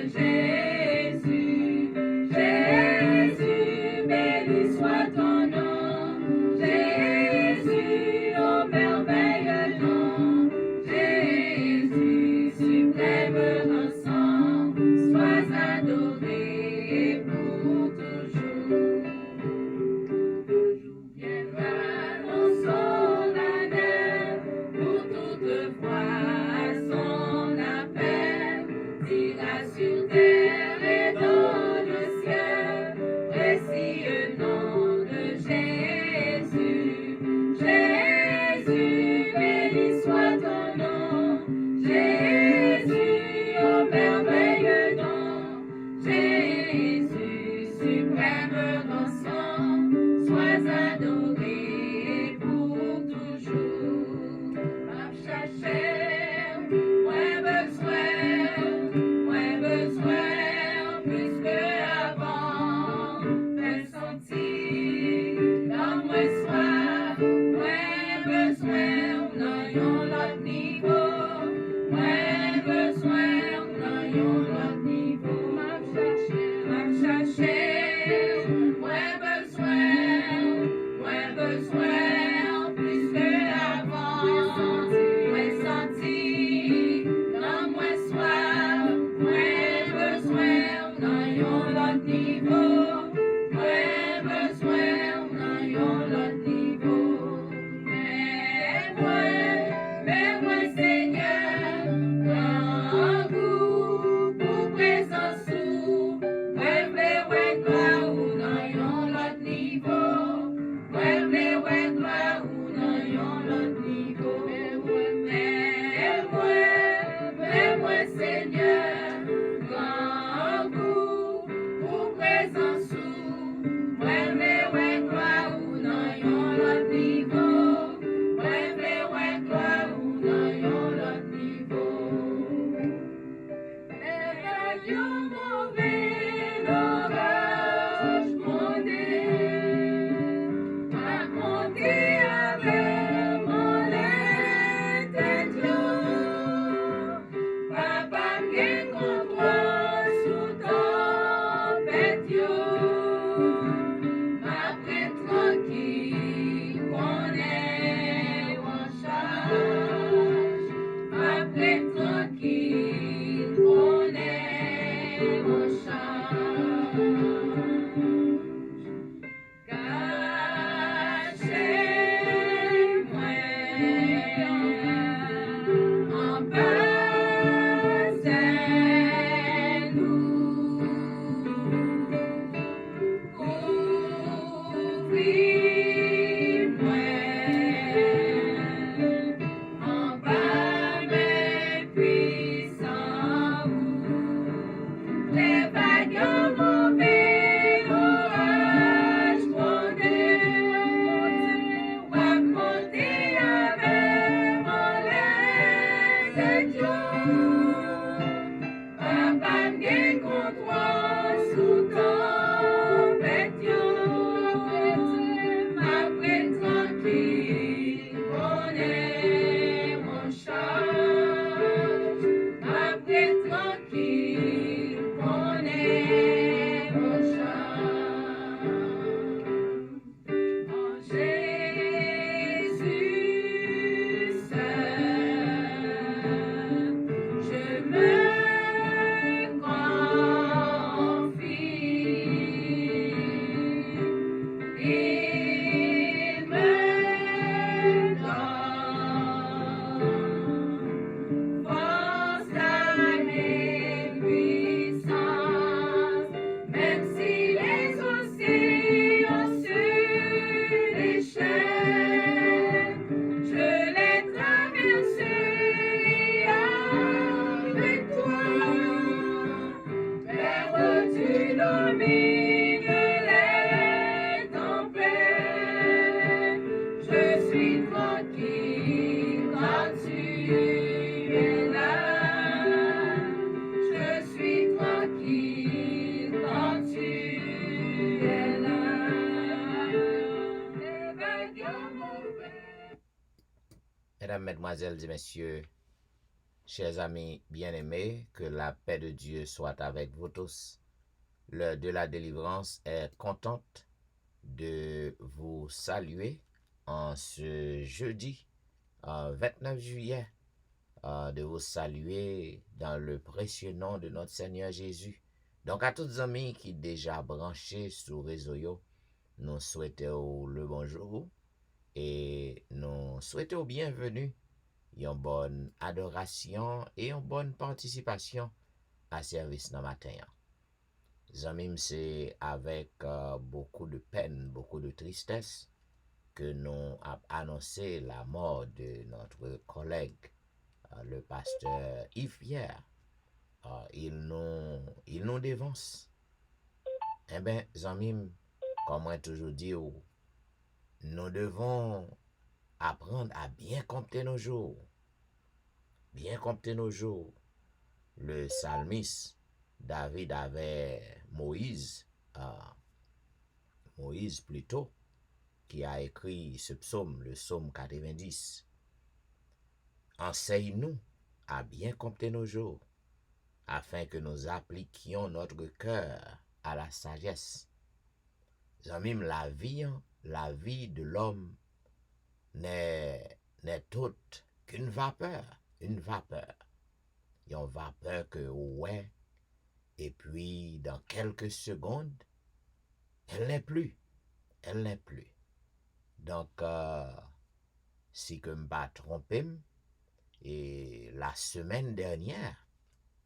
Jésus, Jésus, béni soit ton nom. Jésus, au merveilleux nom. Jésus, suprême rançon, sois adoré pour toujours. Viendra mon solennel pour toutefois son appel, dira sur terre et dans le ciel, précieux nom de Jésus. Jésus, béni soit ton nom. Jésus, au merveilleux nom. Jésus, suprême rançon, sois adoré pour toujours. M'a cherché, moins besoin, plus que avant. Fais sentir, dans moi soif, moins besoin, dans yon l'autre niveau. Moins besoin, dans yon l'autre niveau. M'a cherché, moins besoin, plus que avant. Moins senti, dans moins soif, moins besoin, dans yon l'autre niveau. Moins besoin, dans yon l'autre niveau. Mais moi, Seigneur, grand goût pour présence ou, ouais, gloire ou dans yon l'autre niveau. Ouais, gloire ou dans yon l'autre niveau. Mais moi, Seigneur, grand goût pour présence ou, ouais, gloire ou dans yon l'autre niveau. Ouais, gloire ou dans yon l'autre niveau. Et yon mauvais l'orage monté avec mon tête yo. Papa m'gen contrôle sous tempête yo. M'apprête tranquille qu'on est en charge. M'apprête tranquille qu'on est en charge. Cachez-moi en bas de nous. Ouvris-moi en bas mes puissants roues. Les vagues mauvais l'orage va monter avec mon tête yo. Papa m'gen contrôle sous tempête yo. M'apprête tranquille qu'on est en charge. M'apprête tranquille qu'on est en charge. En Jésus seul, je me confie. Il me donne force à mes puissances, même si les océans se déchaînent, je les traverserai avec toi. Vers où tu domines les tempêtes, je suis tranquille quand tu es là. Je suis tranquille quand tu es là. Les vagues mauvais. Mesdames, Mesdemoiselles et Messieurs, Chers amis bien-aimés, que la paix de Dieu soit avec vous tous. L'heure de la délivrance est contente de vous saluer en ce jeudi 29 juillet, de vous saluer dans le précieux nom de notre Seigneur Jésus. Donc à tous les amis qui déjà branchés sur réseau yo, nous souhaitons le bonjour et nous souhaitons bienvenue, une bonne adoration et une bonne participation à service dans matin. Zamim, c'est avec beaucoup de peine, beaucoup de tristesse que nous avons annoncé la mort de notre collègue, le pasteur Yves Pierre. Il nous dévance. Eh bien, Zamim, comme moi toujours dit, nous devons apprendre à bien compter nos jours. Bien compter nos jours. Le psalmiste David avait Moïse plutôt, qui a écrit ce psaume, le psaume 90. Enseigne-nous à bien compter nos jours, afin que nous appliquions notre cœur à la sagesse. Même la vie de l'homme n'est autre qu'une vapeur, une vapeur. Une vapeur que ouais, et puis dans quelques secondes, elle n'est plus. Donc, si que me pas trompé, et la semaine dernière,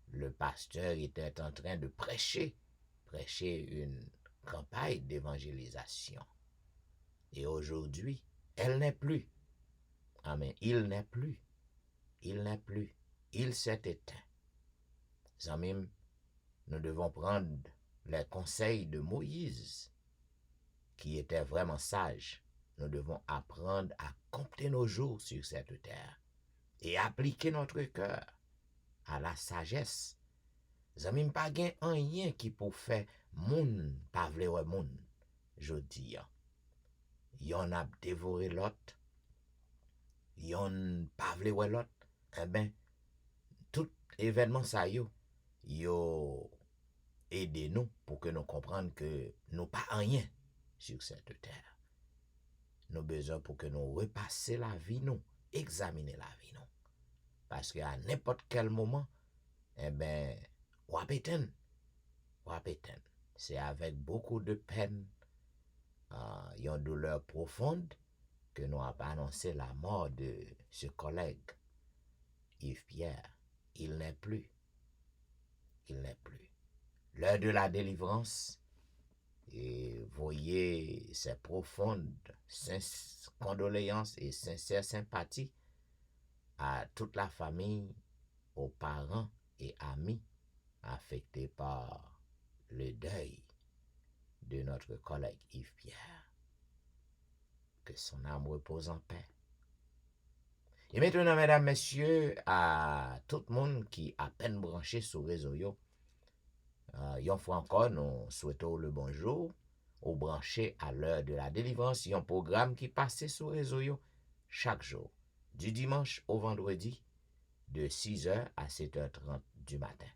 le pasteur était en train de prêcher une campagne d'évangélisation. Et aujourd'hui, elle n'est plus. Amen. Il n'est plus. Il s'est éteint. Zamim, nous devons prendre les conseils de Moïse, qui était vraiment sage. Nous devons apprendre à compter nos jours sur cette terre et appliquer notre cœur à la sagesse. Zamim pa gen rien qui pour faire moun pa vle wè moun. Jodi an. Yon ap dévoré l'autre. Yon pa vle wè l'autre. Eh ben, tout événement ça yo aidé nous pour que nous comprenions que nous pas rien sur cette terre. Nous besoin pour que nous repasser la vie nous, examiner la vie nous. Parce qu'à n'importe quel moment, eh ben, wapeten. C'est avec beaucoup de peine, une douleur profonde, que nous avons annoncé la mort de ce collègue, Yves Pierre. Il n'est plus. L'heure de la délivrance, et voyez ces profondes condoléances et sincères sympathies à toute la famille, aux parents et amis affectés par le deuil de notre collègue Yves Pierre. Que son âme repose en paix. Et maintenant, mesdames, messieurs, à tout le monde qui a peine branché sur le réseau, une fois encore, nous souhaitons le bonjour aux branchés à l'heure de la délivrance. Il y a un programme qui passe sur le réseau chaque jour, du dimanche au vendredi, de 6h à 7h30 du matin.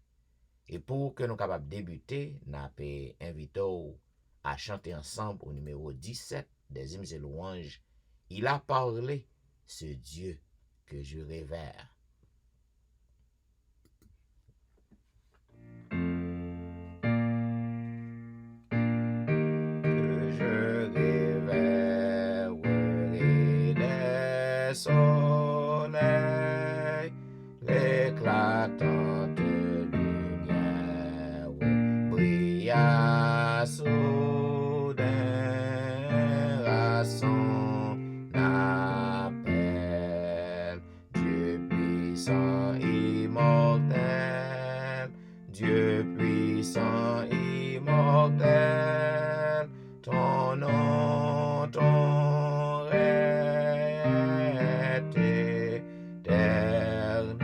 Et pour que nous capables de débuter, nous avons invité à chanter ensemble au numéro 17 des hymnes et louanges. Il a parlé, ce Dieu que je révère. Que je révérerai des soleils, l'éclatante lumière brilla soudain à son appel. Dieu puissant, immortel, Dieu puissant, immortel, ton nom, ton règne est éternel.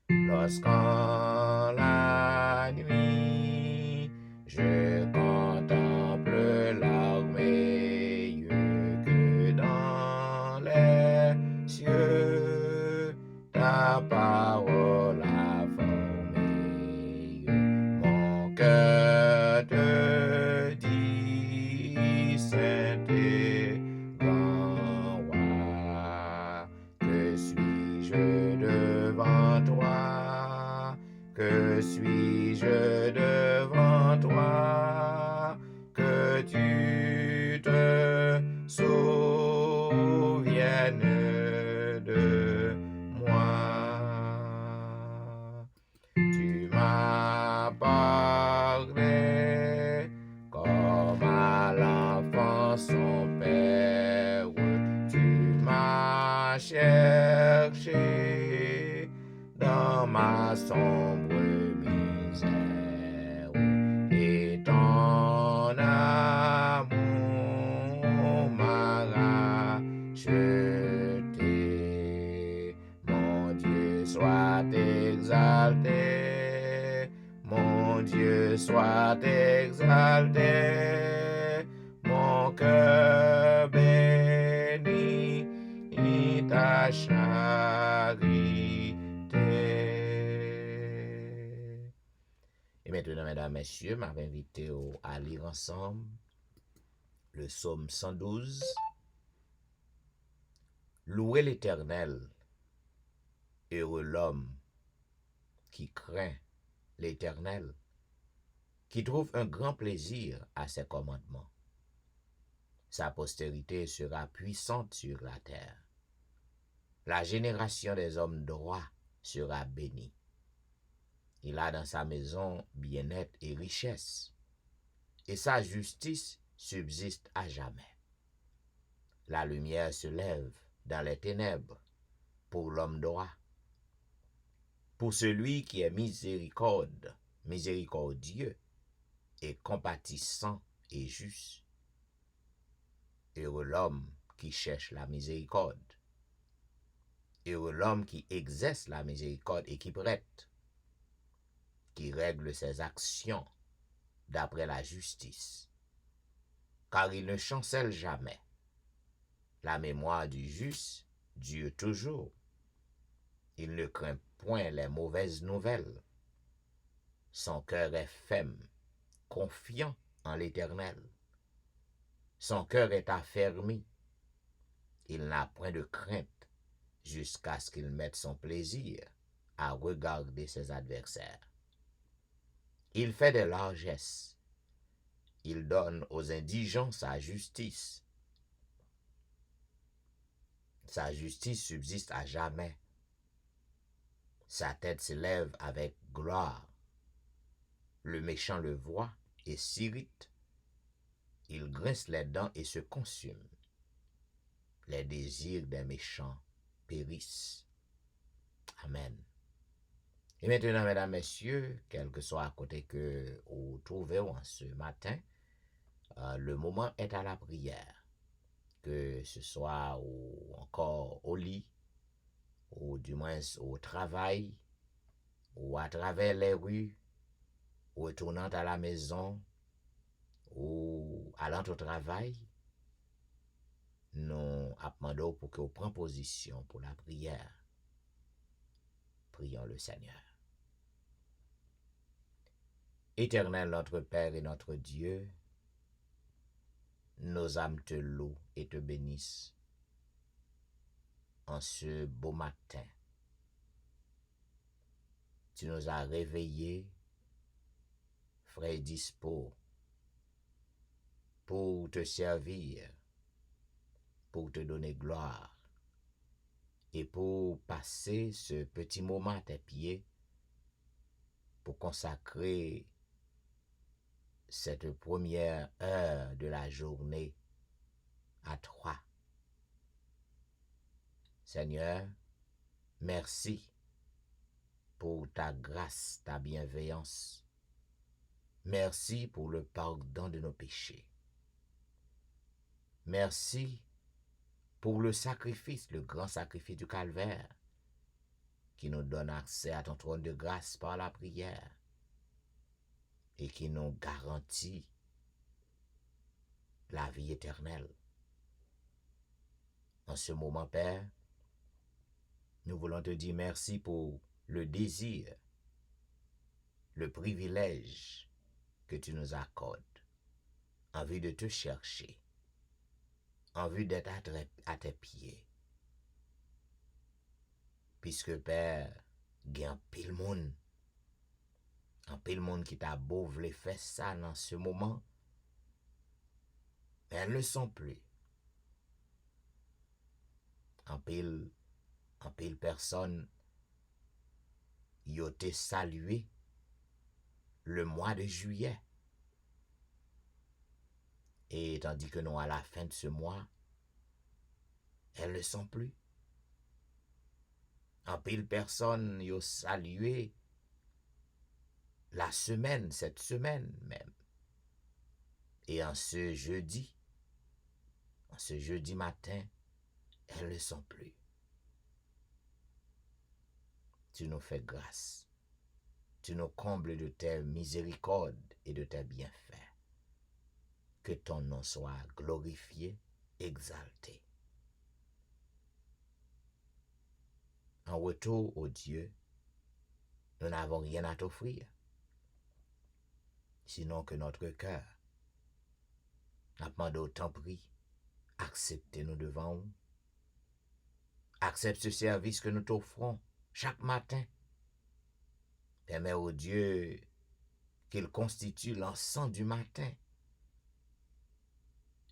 Lorsqu'en la nuit, je contemple l'armée que dans les cieux suis-je devant toi que tu te souviennes de moi? Tu m'as parlé comme à l'enfant son père. Tu m'as cherché dans ma sombre misère. Et ton amour m'a racheté. Mon Dieu soit exalté. Mon Dieu soit exalté. Mon cœur bénit ta charité. Et maintenant, mesdames, messieurs, m'a invité à lire ensemble le psaume 112. Louez l'Éternel, heureux l'homme qui craint l'Éternel, qui trouve un grand plaisir à ses commandements. Sa postérité sera puissante sur la terre. La génération des hommes droits sera bénie. Il a dans sa maison bien-être et richesse, et sa justice subsiste à jamais. La lumière se lève dans les ténèbres pour l'homme droit, pour celui qui est miséricordieux et compatissant et juste. Heureux l'homme qui cherche la miséricorde. Heureux l'homme qui exerce la miséricorde et qui prête, qui règle ses actions d'après la justice, car il ne chancelle jamais. La mémoire du juste dure toujours. Il ne craint point les mauvaises nouvelles. Son cœur est ferme, confiant en l'Éternel. Son cœur est affermi. Il n'a point de crainte jusqu'à ce qu'il mette son plaisir à regarder ses adversaires. Il fait des largesses. Il donne aux indigents sa justice. Sa justice subsiste à jamais. Sa tête s'élève avec gloire. Le méchant le voit et s'irrite. Il grince les dents et se consume. Les désirs des méchants périssent. Amen. Et maintenant, mesdames, messieurs, quel que soit à côté que vous trouvez en ce matin, le moment est à la prière. Que ce soit ou encore au lit, ou du moins au travail, ou à travers les rues, ou retournant à la maison, ou allant au travail, nous demandons pour que vous preniez position pour la prière. Prions le Seigneur. Éternel notre Père et notre Dieu, nos âmes te louent et te bénissent en ce beau matin. Tu nous as réveillés, frais dispo, pour te servir, pour te donner gloire et pour passer ce petit moment à tes pieds, pour consacrer cette première heure de la journée à toi. Seigneur, merci pour ta grâce, ta bienveillance. Merci pour le pardon de nos péchés. Merci pour le sacrifice, le grand sacrifice du calvaire, qui nous donne accès à ton trône de grâce par la prière et qui nous garantit la vie éternelle. En ce moment, Père, nous voulons te dire merci pour le désir, le privilège que tu nous accordes, en vue de te chercher, en vue d'être à tes pieds. Puisque, Père, il y a un pile monde En pile monde qui t'a beau vle faire ça dans ce moment, mais elles ne le sont plus. En pile personne y a été salué le mois de juillet. Et tandis que nous, à la fin de ce mois, elles ne le sont plus. En pile personne y a salué la semaine, cette semaine même. Et en ce jeudi matin, elles ne sont plus. Tu nous fais grâce. Tu nous combles de tes miséricordes et de tes bienfaits. Que ton nom soit glorifié, exalté. En retour, ô Dieu, nous n'avons rien à t'offrir, sinon que notre cœur. Nous demandons autant prix, acceptez-nous devant vous. Accepte ce service que nous t'offrons chaque matin. Permets au Dieu qu'il constitue l'encens du matin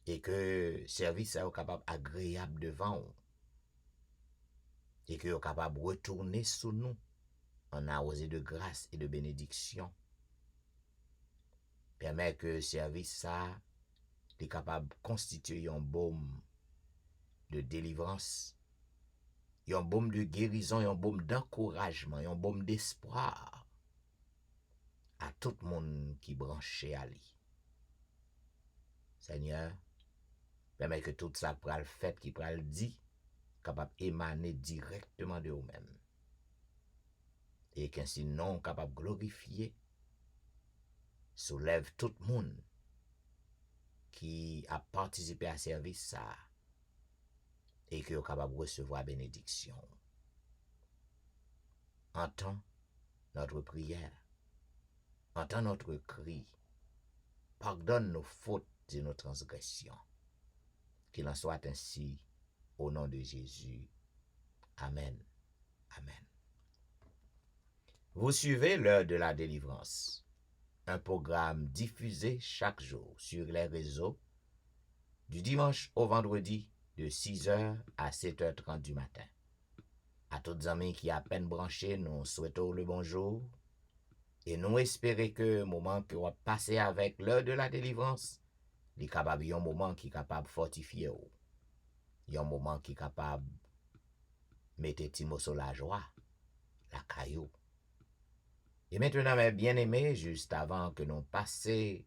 et que service soit capable agréable devant vous et que soit capable de retourner sous nous en arrosé de grâce et de bénédiction. Permet que service ça est capable de constituer un baume de délivrance, un baume de guérison, un baume d'encouragement, un baume d'espoir à tout le monde qui branché à lui. Seigneur, permet que tout ça pral fait, qui pral dit, capable émaner directement de vous-même. Et qu'ainsi non capable glorifier, soulève tout le monde qui a participé à service ça et qui est capable de recevoir bénédiction. Entends notre prière, entends notre cri, pardonne nos fautes et nos transgressions. Qu'il en soit ainsi au nom de Jésus. Amen. Amen. Vous suivez l'heure de la délivrance, un programme diffusé chaque jour sur les réseaux du dimanche au vendredi de 6h à 7h30 du matin. À tous les amis qui à peine branchés, nous souhaitons le bonjour et nous espérons que le moment que vous passez avec l'heure de la délivrance, il est capable un moment qui est capable de fortifier vous. Il y a un moment qui est capable de mettre Timo sur la joie, la caillou. Et maintenant, mes bien-aimés, juste avant que nous passions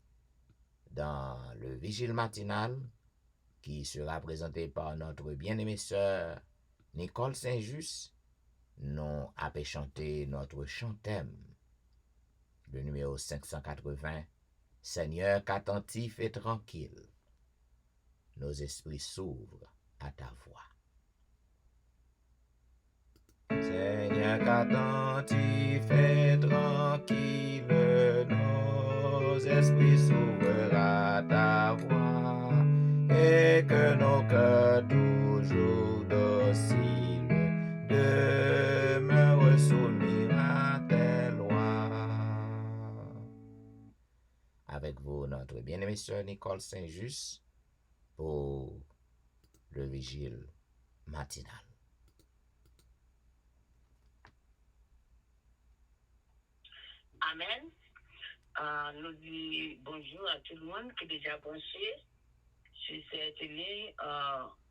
dans le vigile matinal, qui sera présenté par notre bien-aimée sœur Nicole Saint-Just, nous avons chanté notre chantème, le numéro 580, Seigneur qu'attentif et tranquille, nos esprits s'ouvrent à ta voix. Seigneur qu'attentif et tranquille, nos esprits s'ouvrent à ta voix, et que nos cœurs toujours dociles demeurent soumis à tes lois. Avec vous, notre bien-aimée sœur Nicole Saint-Just, pour le vigile matinal. Amen. Nous disons bonjour à tout le monde qui est déjà branché sur cette télé,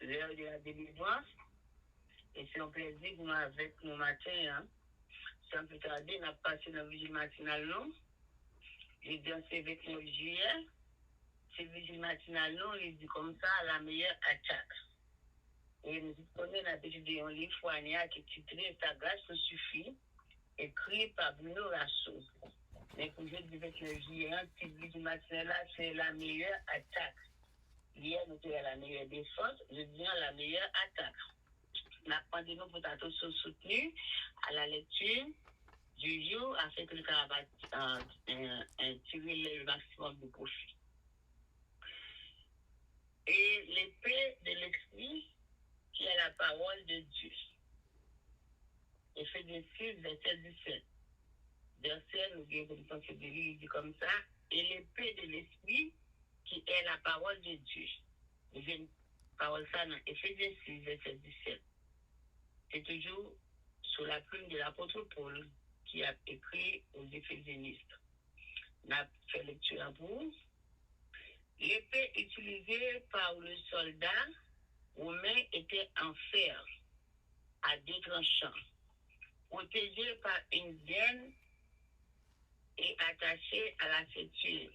l'heure de la délivrance. Et c'est un plaisir pour nous avec nous matin. Hein. Sans plus tarder, nous avons passé dans le vigile matinal. Le 29 juillet, ce vigile matinal, il dit comme ça, la meilleure attaque. Et nous connaissons la petite de un livre qui est titré Ta grâce nous suffit, écrit par Bruno Rasso. Mais pour je dis 29 juillet, un petit vigile matinal là, c'est la meilleure attaque. Hier, nous étions la meilleure défense, je dis la meilleure attaque. Nous apprenons pour tantôt soutenu à la lecture du jour afin que le caravane tirer le maximum de profit. Et l'épée de l'esprit qui est la parole de Dieu. Éphésiens 6, verset 17. verset, nous avons pensé de lui, il dit comme ça, et l'épée de l'esprit, qui est la parole de Dieu. Nous avons une parole ça dans Éphésiens 6, verset 17. C'est toujours sous la plume de l'apôtre Paul qui a écrit aux Éphésianistes. On a fait lecture pour vous. L'épée utilisée par le soldat romain était en fer, à deux tranchants, protégée par une gaine et attachée à la ceinture.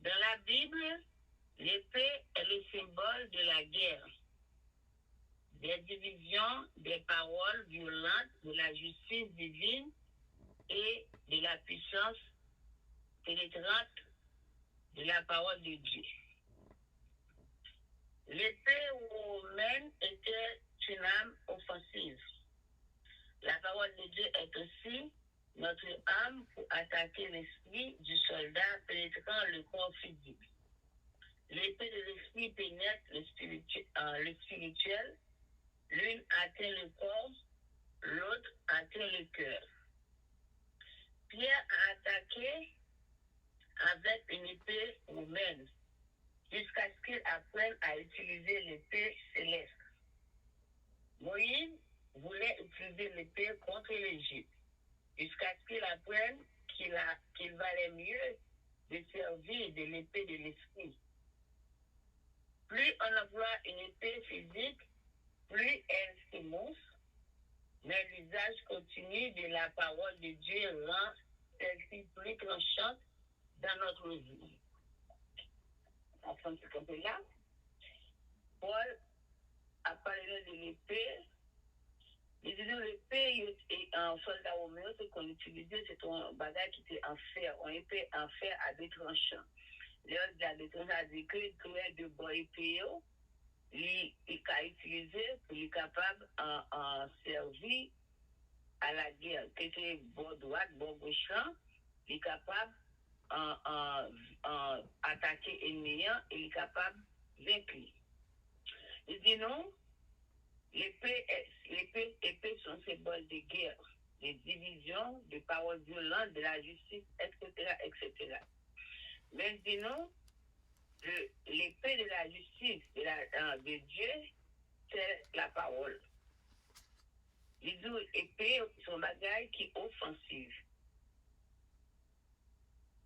Dans la Bible, l'épée est le symbole de la guerre, des divisions, des paroles violentes, de la justice divine et de la puissance pénétrante de la parole de Dieu. L'épée romaine était une arme offensive. La parole de Dieu est aussi notre arme pour attaquer l'esprit du soldat pénétrant le corps physique. L'épée de l'esprit pénètre le spirituel. L'une atteint le corps, l'autre atteint le cœur. Pierre a attaqué avec une épée romaine jusqu'à ce qu'il apprenne à utiliser l'épée céleste. Moïse voulait utiliser l'épée contre l'Égypte jusqu'à ce qu'il apprenne qu'il valait mieux de servir de l'épée de l'esprit. Plus on emploie une épée physique, plus elle s'émousse, mais l'usage continu de la parole de Dieu rend celle-ci plus tranchante dans notre vie. Enfin, c'est comme là. Paul a parlé de l'épée. Il disait l'épée est un soldat romain, ce qu'on utilisait, c'est un bagage qui était en fer, une épée en fer à deux tranchants. L'heure de la deux tranchants a dit que tout de bon épée, il a utilisé pour être capable de servir à la guerre. Que c'est bord droite, bord gauche, il est capable d'attaquer l'ennemi et il est capable de vaincre. Il dit non, l'épée sont symbole de guerre, de division, de paroles violentes, de la justice, etc., etc. Mais il dit non, l'épée de la justice de Dieu, c'est la parole. Il dit épée, c'est un bagage qui est offensif.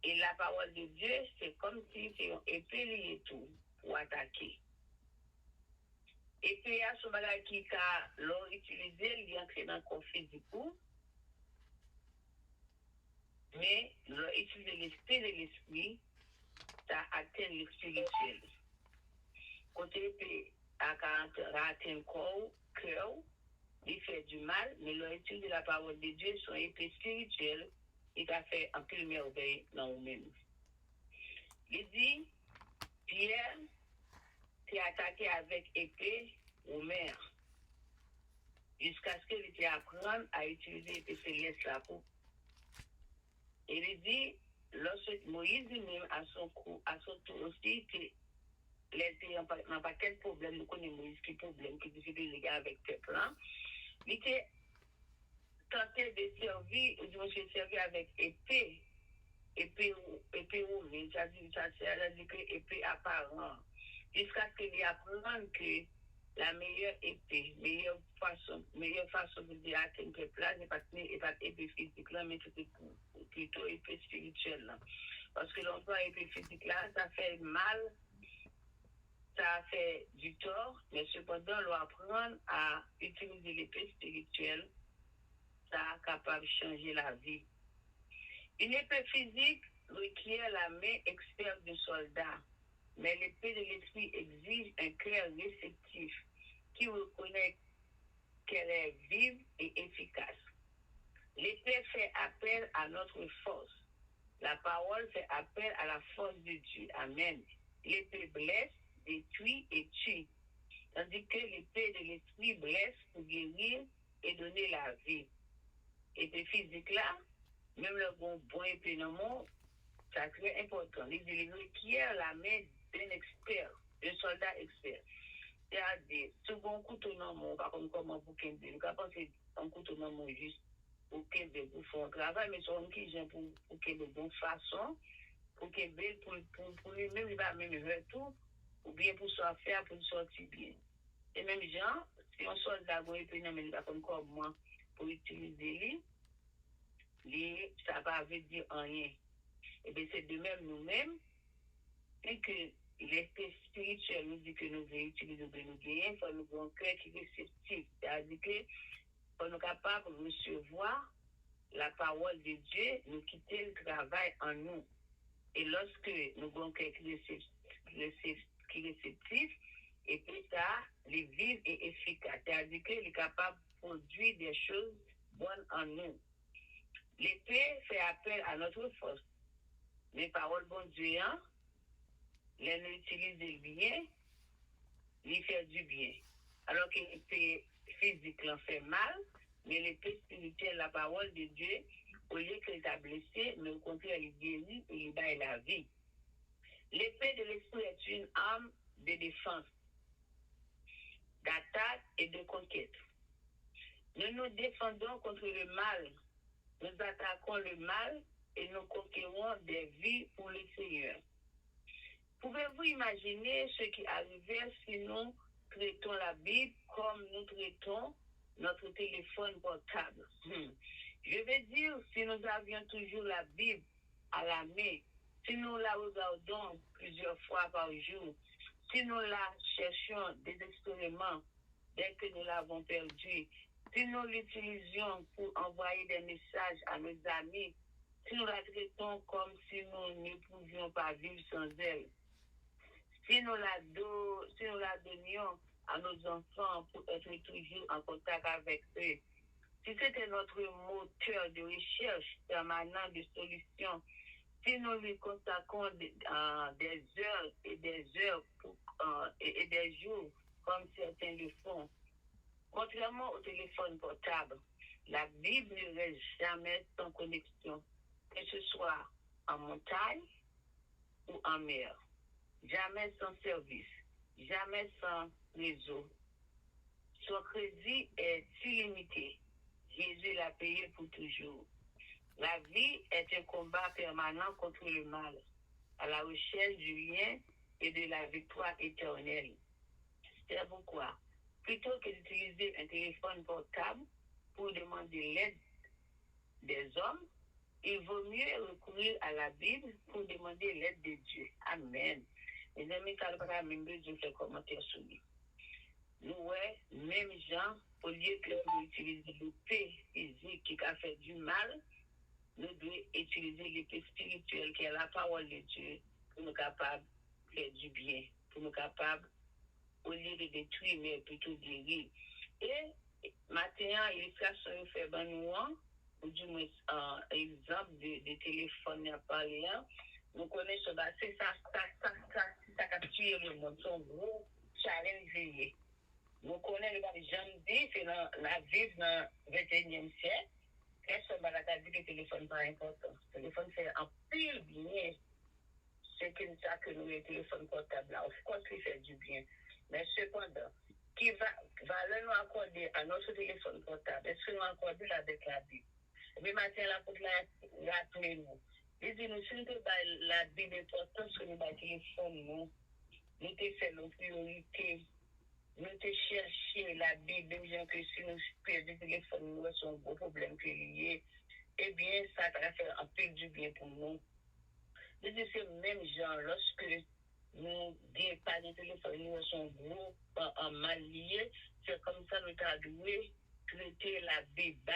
Et la parole de Dieu, c'est comme si c'est une épée liée tout pour attaquer. Épée, c'est un bagage qui l'ont utilisé, il entre dans le corps physique. Mais l'ont utilisé l'esprit de l'esprit, ça atteint le spirituel. Côté épée, à atteint le corps, cœur, il fait du mal, mais l'ont utilisé la parole de Dieu, son épée spirituelle, il a fait un peu de merveille dans nous-mêmes. Il dit, Pierre s'est attaqué avec épée aux mers, jusqu'à ce qu'il ait apprendre à utiliser l'épée céleste là pour. Et il dit, lorsque Moïse lui-même à son tour aussi, il n'a pas quel problème, nous connaissons Moïse qui problème, qui difficulté avec le peuple. Il était tenté de servir, je servir avec épée romaine, ça dit que épée apparent, jusqu'à ce qu'il apprenne que la meilleure épée, meilleure façon de atteindre le peuple, n'est pas épée physique là, mais c'est plutôt épée spirituelle là. Parce que l'emploi épée physique là, ça fait mal, ça fait du tort, mais cependant, on doit apprendre à utiliser l'épée spirituelle, ça est capable de changer la vie. Une épée physique requiert la main experte du soldat, mais l'épée de l'esprit exige un cœur réceptif qui reconnaît qu'elle est vive et efficace. L'épée fait appel à notre force. La parole fait appel à la force de Dieu. Amen. L'épée blesse, détruit et tue, tandis que l'épée de l'esprit blesse pour guérir et donner la vie. Épée physique là, même le bon épée dans le monde, c'est très important. Il requiert la main d'un expert, d'un soldat expert. C'est-à-dire, si on couteau dans le monde, par contre, comment vous pouvez dire, on peut penser un couteau dans le monde juste, au Québec pour faire un travail, mais c'est un qui vient pour Québec de bonne façon, pour Québec, pour lui-même, il va même faire tout, ou bien pour soit faire, pour sortir bien. Et même gens, si on sort d'abord et puis non, mais il va comme moi, pour utiliser ça ne va pas dire rien. Et bien, c'est de même nous-mêmes, et que l'esprit spirituel nous dit que nous devons utiliser de nous gagner, il faut nous avoir un cœur qui est réceptif. C'est-à-dire que pour nous capables de recevoir la parole de Dieu, nous quitter le travail en nous. Et lorsque nous avons un cœur qui est réceptif, et puis ça, les vivre et efficace. C'est-à-dire qu'il est capable de produire des choses bonnes en nous. L'épée fait appel à notre force. Les paroles bon Dieu, les utiliser bien, lui faire du bien. Alors que l'épée physique l'en fait mal, mais l'épée spirituelle, la parole de Dieu, au lieu qu'elle t'a blessé, mais au contraire, elle guérit et il baille la vie. L'épée de l'esprit est une arme de défense, d'attaque et de conquête. Nous nous défendons contre le mal, nous attaquons le mal et nous conquérons des vies pour le Seigneur. Pouvez-vous imaginer ce qui arriverait si nous traitons la Bible comme nous traitons notre téléphone portable? Je veux dire, si nous avions toujours la Bible à la main, si nous la regardons plusieurs fois par jour, si nous la cherchions désespérément dès que nous l'avons perdue, si nous l'utilisions pour envoyer des messages à nos amis, si nous la traitons comme si nous ne pouvions pas vivre sans elle, si nous la donnions à nos enfants pour être toujours en contact avec eux, si c'était notre moteur de recherche permanent de solutions, si nous lui consacrons des heures et des heures et des jours comme certains le font, contrairement au téléphone portable, la Bible ne reste jamais sans connexion, que ce soit en montagne ou en mer. Jamais sans service, jamais sans réseau. Son crédit est illimité. Jésus l'a payé pour toujours. La vie est un combat permanent contre le mal, à la recherche du lien et de la victoire éternelle. C'est pourquoi, plutôt que d'utiliser un téléphone portable pour demander l'aide des hommes, il vaut mieux recourir à la Bible pour demander l'aide de Dieu. Amen. Les amis, ça ne va pas même besoin de faire commentaire sur lui. Nous, ouais, même gens, au lieu que nous utiliser l'épée physique qui a fait du mal, nous devons utiliser l'épée spirituelle qui est la parole de Dieu pour nous capables de faire du bien, pour nous capables, au lieu de détruire, mais plutôt de guérir. Et maintenant, l'illustration fait ben nous, ou du moins exemple de téléphone à parler, nous connaissons c'est ça capture le monde, son gros challenge. Nous connaissons les gens dit, c'est dans la vie dans le 21e siècle, personne ne dit que le téléphone n'est pas important. Le téléphone fait un pile bien. C'est comme ça que nous, les téléphones portables, là, of course, il fait du bien. Mais cependant, qui va nous accorder à notre téléphone portable? Est-ce que nous accordons avec la Bible? Et puis maintenant, la pour la nous. Il dit, nous, si nous la Bible importante, que nous avons téléphone, nous fait nos priorités. Nous te chercher la Bible, même gens que si nous perdons le téléphone, nous avons un gros problème qui est lié. Eh bien, ça va faire un peu du bien pour nous. De ces mêmes gens, lorsque nous n'avons pas de téléphone, nous sommes gros en mal liés, c'est comme ça que nous avons dû traiter la Bible,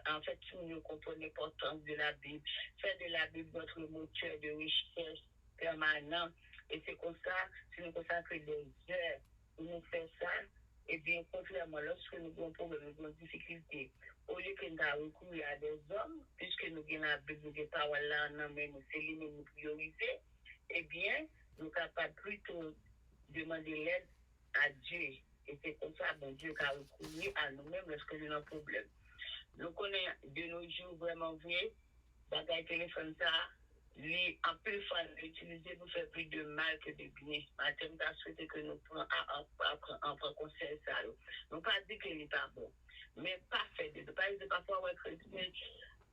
en fait, nous comprenons l'importance de la Bible, faire de la Bible notre moteur de recherche permanent. Et c'est comme ça, si nous consacrons des heures pour nous faire ça, et bien, contrairement, lorsque nous avons un problème, nous avons des difficultés, au lieu que nous avons recours à des hommes, puisque nous avons la Bible, nous avons parole là, c'est lui nous prioriser, eh bien, nous sommes capables plutôt demander l'aide à Dieu. Et c'est comme ça, bon Dieu, qui a recouru à nous-mêmes lorsque nous avons un problème. Nous connaissons de nos jours vraiment vrai, bagaille téléphone ça, lui, en plus, il faut l'utiliser pour faire plus de mal que de bien. Maintenant, je souhaite que nous prenions en conseil ça. Nous pas dit qu'il n'est pas bon. mais pas fait de par exemple, parfois, ouais,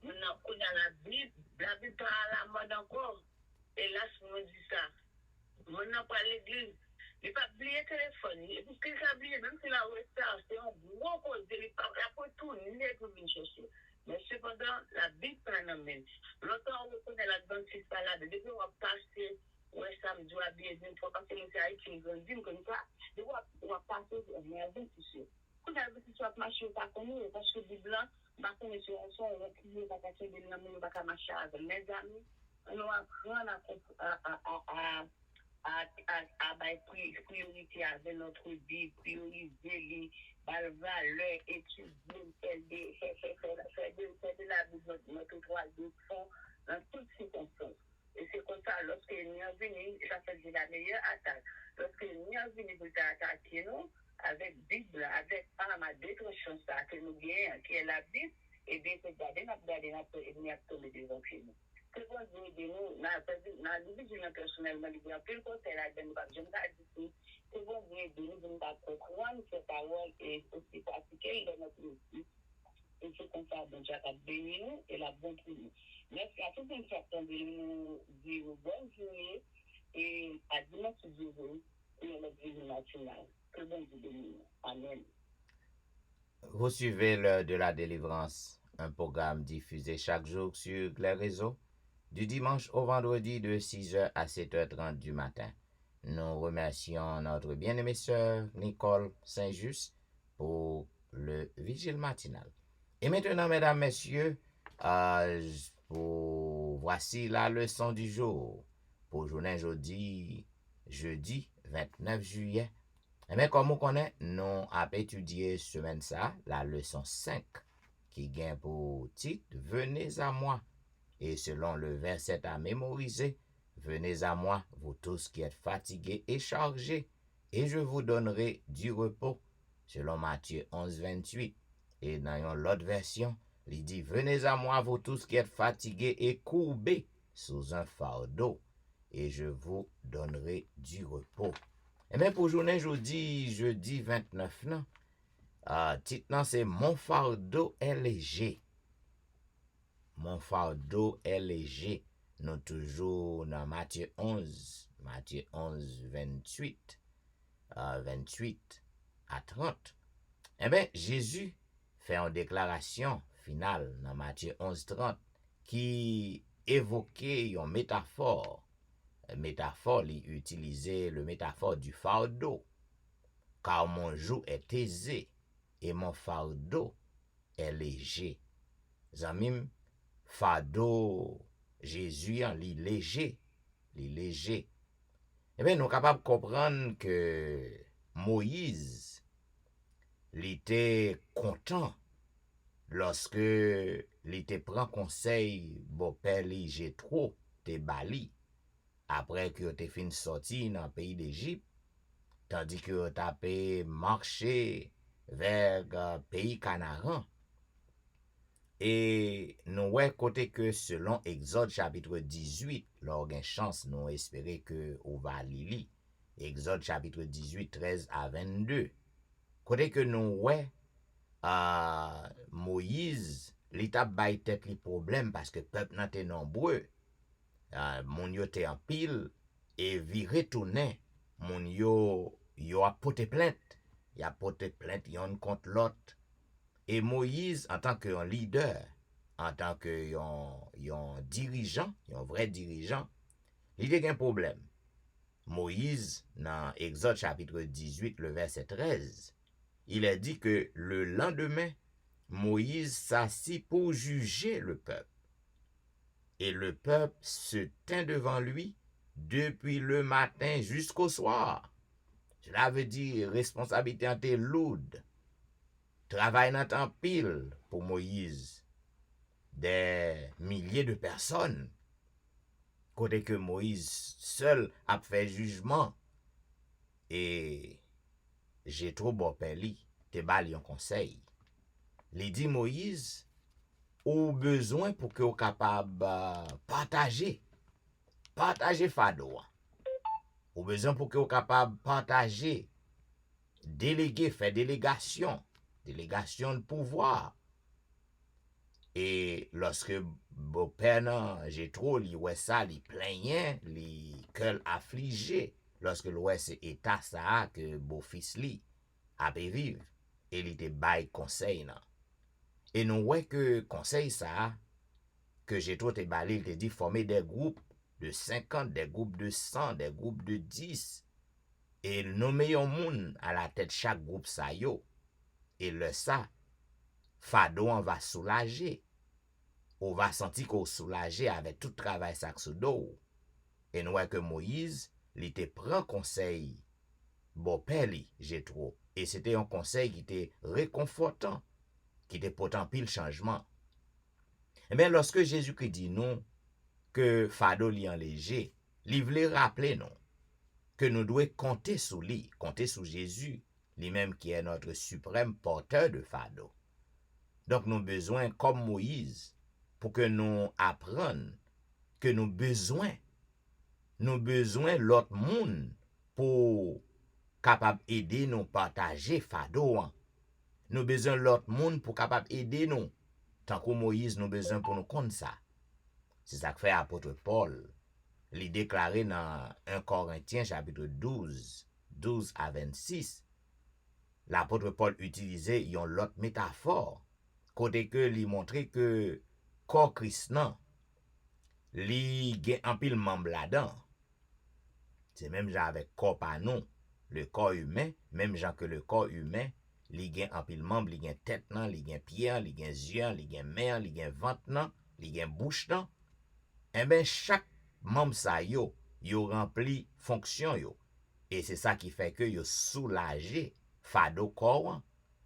on a la Bible pas à la mode encore. Et là, je me dis ça. On n'a pas l'église. Il n'a pas oublié le téléphone. Et puis, qu'il a oublié, même si la retard, c'est un gros cause. Il n'a pas tourné pour venir chercher. Mais cependant, la Bible pas dans même. Longtemps, on reconnaît la dentiste là. Depuis qu'on va passer, ouais, ça me doit bien une fois parce que c'est Haïti, ils vont dire comme ça. On va passer, on est adventiste. Quand on a vu que tu vas marcher, on va connaître, parce que des blancs, on va connaître sur un son, on va crier, on va casser des noms, on va marcher avec mes amis. On va apprendre à priorité avec notre vie, prioriser les valeurs, étudier, faire de la vie notre droit de fond dans toutes circonstances. Et c'est comme ça, lorsque nous sommes venus, ça fait la meilleure attaque. Lorsque nous sommes venus pour attaquer nous, avec Bible, avec ma déclenchon ça que nous gagnons, qui est la Bible, et bien, c'est garder notre et nous tomber devant nous. Que bon Dieu de nous, dans le vie personnellement, il y a plus de conseils là-dedans, je me dis que bon Dieu de nous, nous comprendre cette parole et aussi pratiquer dans notre vie. Et c'est comme ça, donc, j'ai béni nous et la bonne pour nous. Merci à tous les personnes de nous dire bonne journée et à dimanche Dieu et notre vie nationale. Que bon Dieu de nous. Amen. Vous suivez l'heure de la délivrance, un programme diffusé chaque jour sur les réseaux, du dimanche au vendredi de 6h à 7h30 du matin. Nous remercions notre bien-aimée sœur Nicole Saint-Just pour le vigile matinal. Et maintenant, mesdames, messieurs, voici la leçon du jour pour journée jeudi 29 juillet. Mais comme on connaît, nous avons étudié semaine ça, la leçon 5, qui gagne pour titre « Venez à moi ». Et selon le verset à mémoriser, « Venez à moi, vous tous qui êtes fatigués et chargés, et je vous donnerai du repos », selon Matthieu 11, 28. Et dans l'autre version, il dit « Venez à moi, vous tous qui êtes fatigués et courbés sous un fardeau, et je vous donnerai du repos ». Et bien pour journée jeudi 29, titre c'est « Mon fardeau est léger ». Mon fardeau est léger. Nous toujours dans Matthieu 11, 28 à 30. Eh bien, Jésus fait une déclaration finale dans Matthieu 11, 30 qui évoquait une métaphore. Il utilisait le métaphore du fardeau. Car mon joug est aisé et mon fardeau est léger. Zamim, fardeau, Jésus, li léger. Eh bien, nous sommes capables de comprendre que Moïse, il était content lorsque il était prend conseil, bon père li Jéthro, te bali, après que tu fin sorti dans le pays d'Égypte, tandis que tu as marché vers le pays Canaan. Et nous voyons côté que selon Exode chapitre 18, lors d'une chance, nous espérons que on va lire Exode chapitre 18, 13 à 22. Côté que nous voyons Moïse, l'état bail tête les problèmes parce que le peuple n'a été nombreux. Mon yo te en pile et vi retourner mon yo a porté plainte. Il a porté plainte yon contre l'autre. Et Moïse, en tant qu'un leader, en tant qu'un dirigeant, un vrai dirigeant, il y a un problème. Moïse, dans Exode chapitre 18, le verset 13, il a dit que le lendemain, Moïse s'assit pour juger le peuple. Et le peuple se tint devant lui depuis le matin jusqu'au soir. Cela veut dire responsabilité en tes lourde. Travail dans temps pile pour Moïse. Des milliers de personnes. Côté que Moïse seul a fait jugement. Et j'ai trop bon peli, te bali un conseil. Il dit Moïse, ou besoin pour que vous capable partager fado. Ou besoin pour que vous capable partager, déléguer, faire délégation délégation de pouvoir. Et lorsque beau-père Jétro, li wè ça, li plaignait, li cœur affligé, lorsque l'ouè c'est état ça que beau-fils li a vivre, et li te bay conseil nan. Et nous wè que conseil ça, que Jétro te bali, il te dit former des groupes de 50, des groupes de 100, des groupes de 10, et nommer un moun à la tête chaque groupe ça yo. Et le ça, Fado on va soulager. On va sentir qu'on soulagé avec tout travail ça sous dos. Et nous que Moïse, il te prend conseil bon père li, Jétro. Et c'était un conseil qui était réconfortant, qui était pourtant pile changement. Et bien lorsque Jésus-Christ dit non, que Fado li en léger, il voulait rappeler non, que nous devons compter sur lui, compter sur Jésus, lui-même qui est notre suprême porteur de Fado. Donc nous avons besoin, comme Moïse, pour que nous apprenions que nous besoin l'autre monde pour capable aider nous partager Fado. Nous besoin l'autre monde pour capable aider nous. Tant que Moïse nous besoin pour nous compte ça. C'est ça que fait apôtre Paul. Il déclaré dans 1 Corinthiens chapitre 12 à 26. L'apôtre Paul utilisait une autre métaphore. Côté que lui montrait que corps Christ nan, li gen en pile membre là-dedans. C'est même genre avec corps pas non, le corps humain, même genre que le corps humain, li gen en pile membre, li gen tête nan, li gen pied, li gen yeux, li gen main, li gen ventre nan, li gen bouche nan. Et ben chaque membre ça yo rempli fonction yo. Et c'est ça qui fait que yo soulagé Fado corps.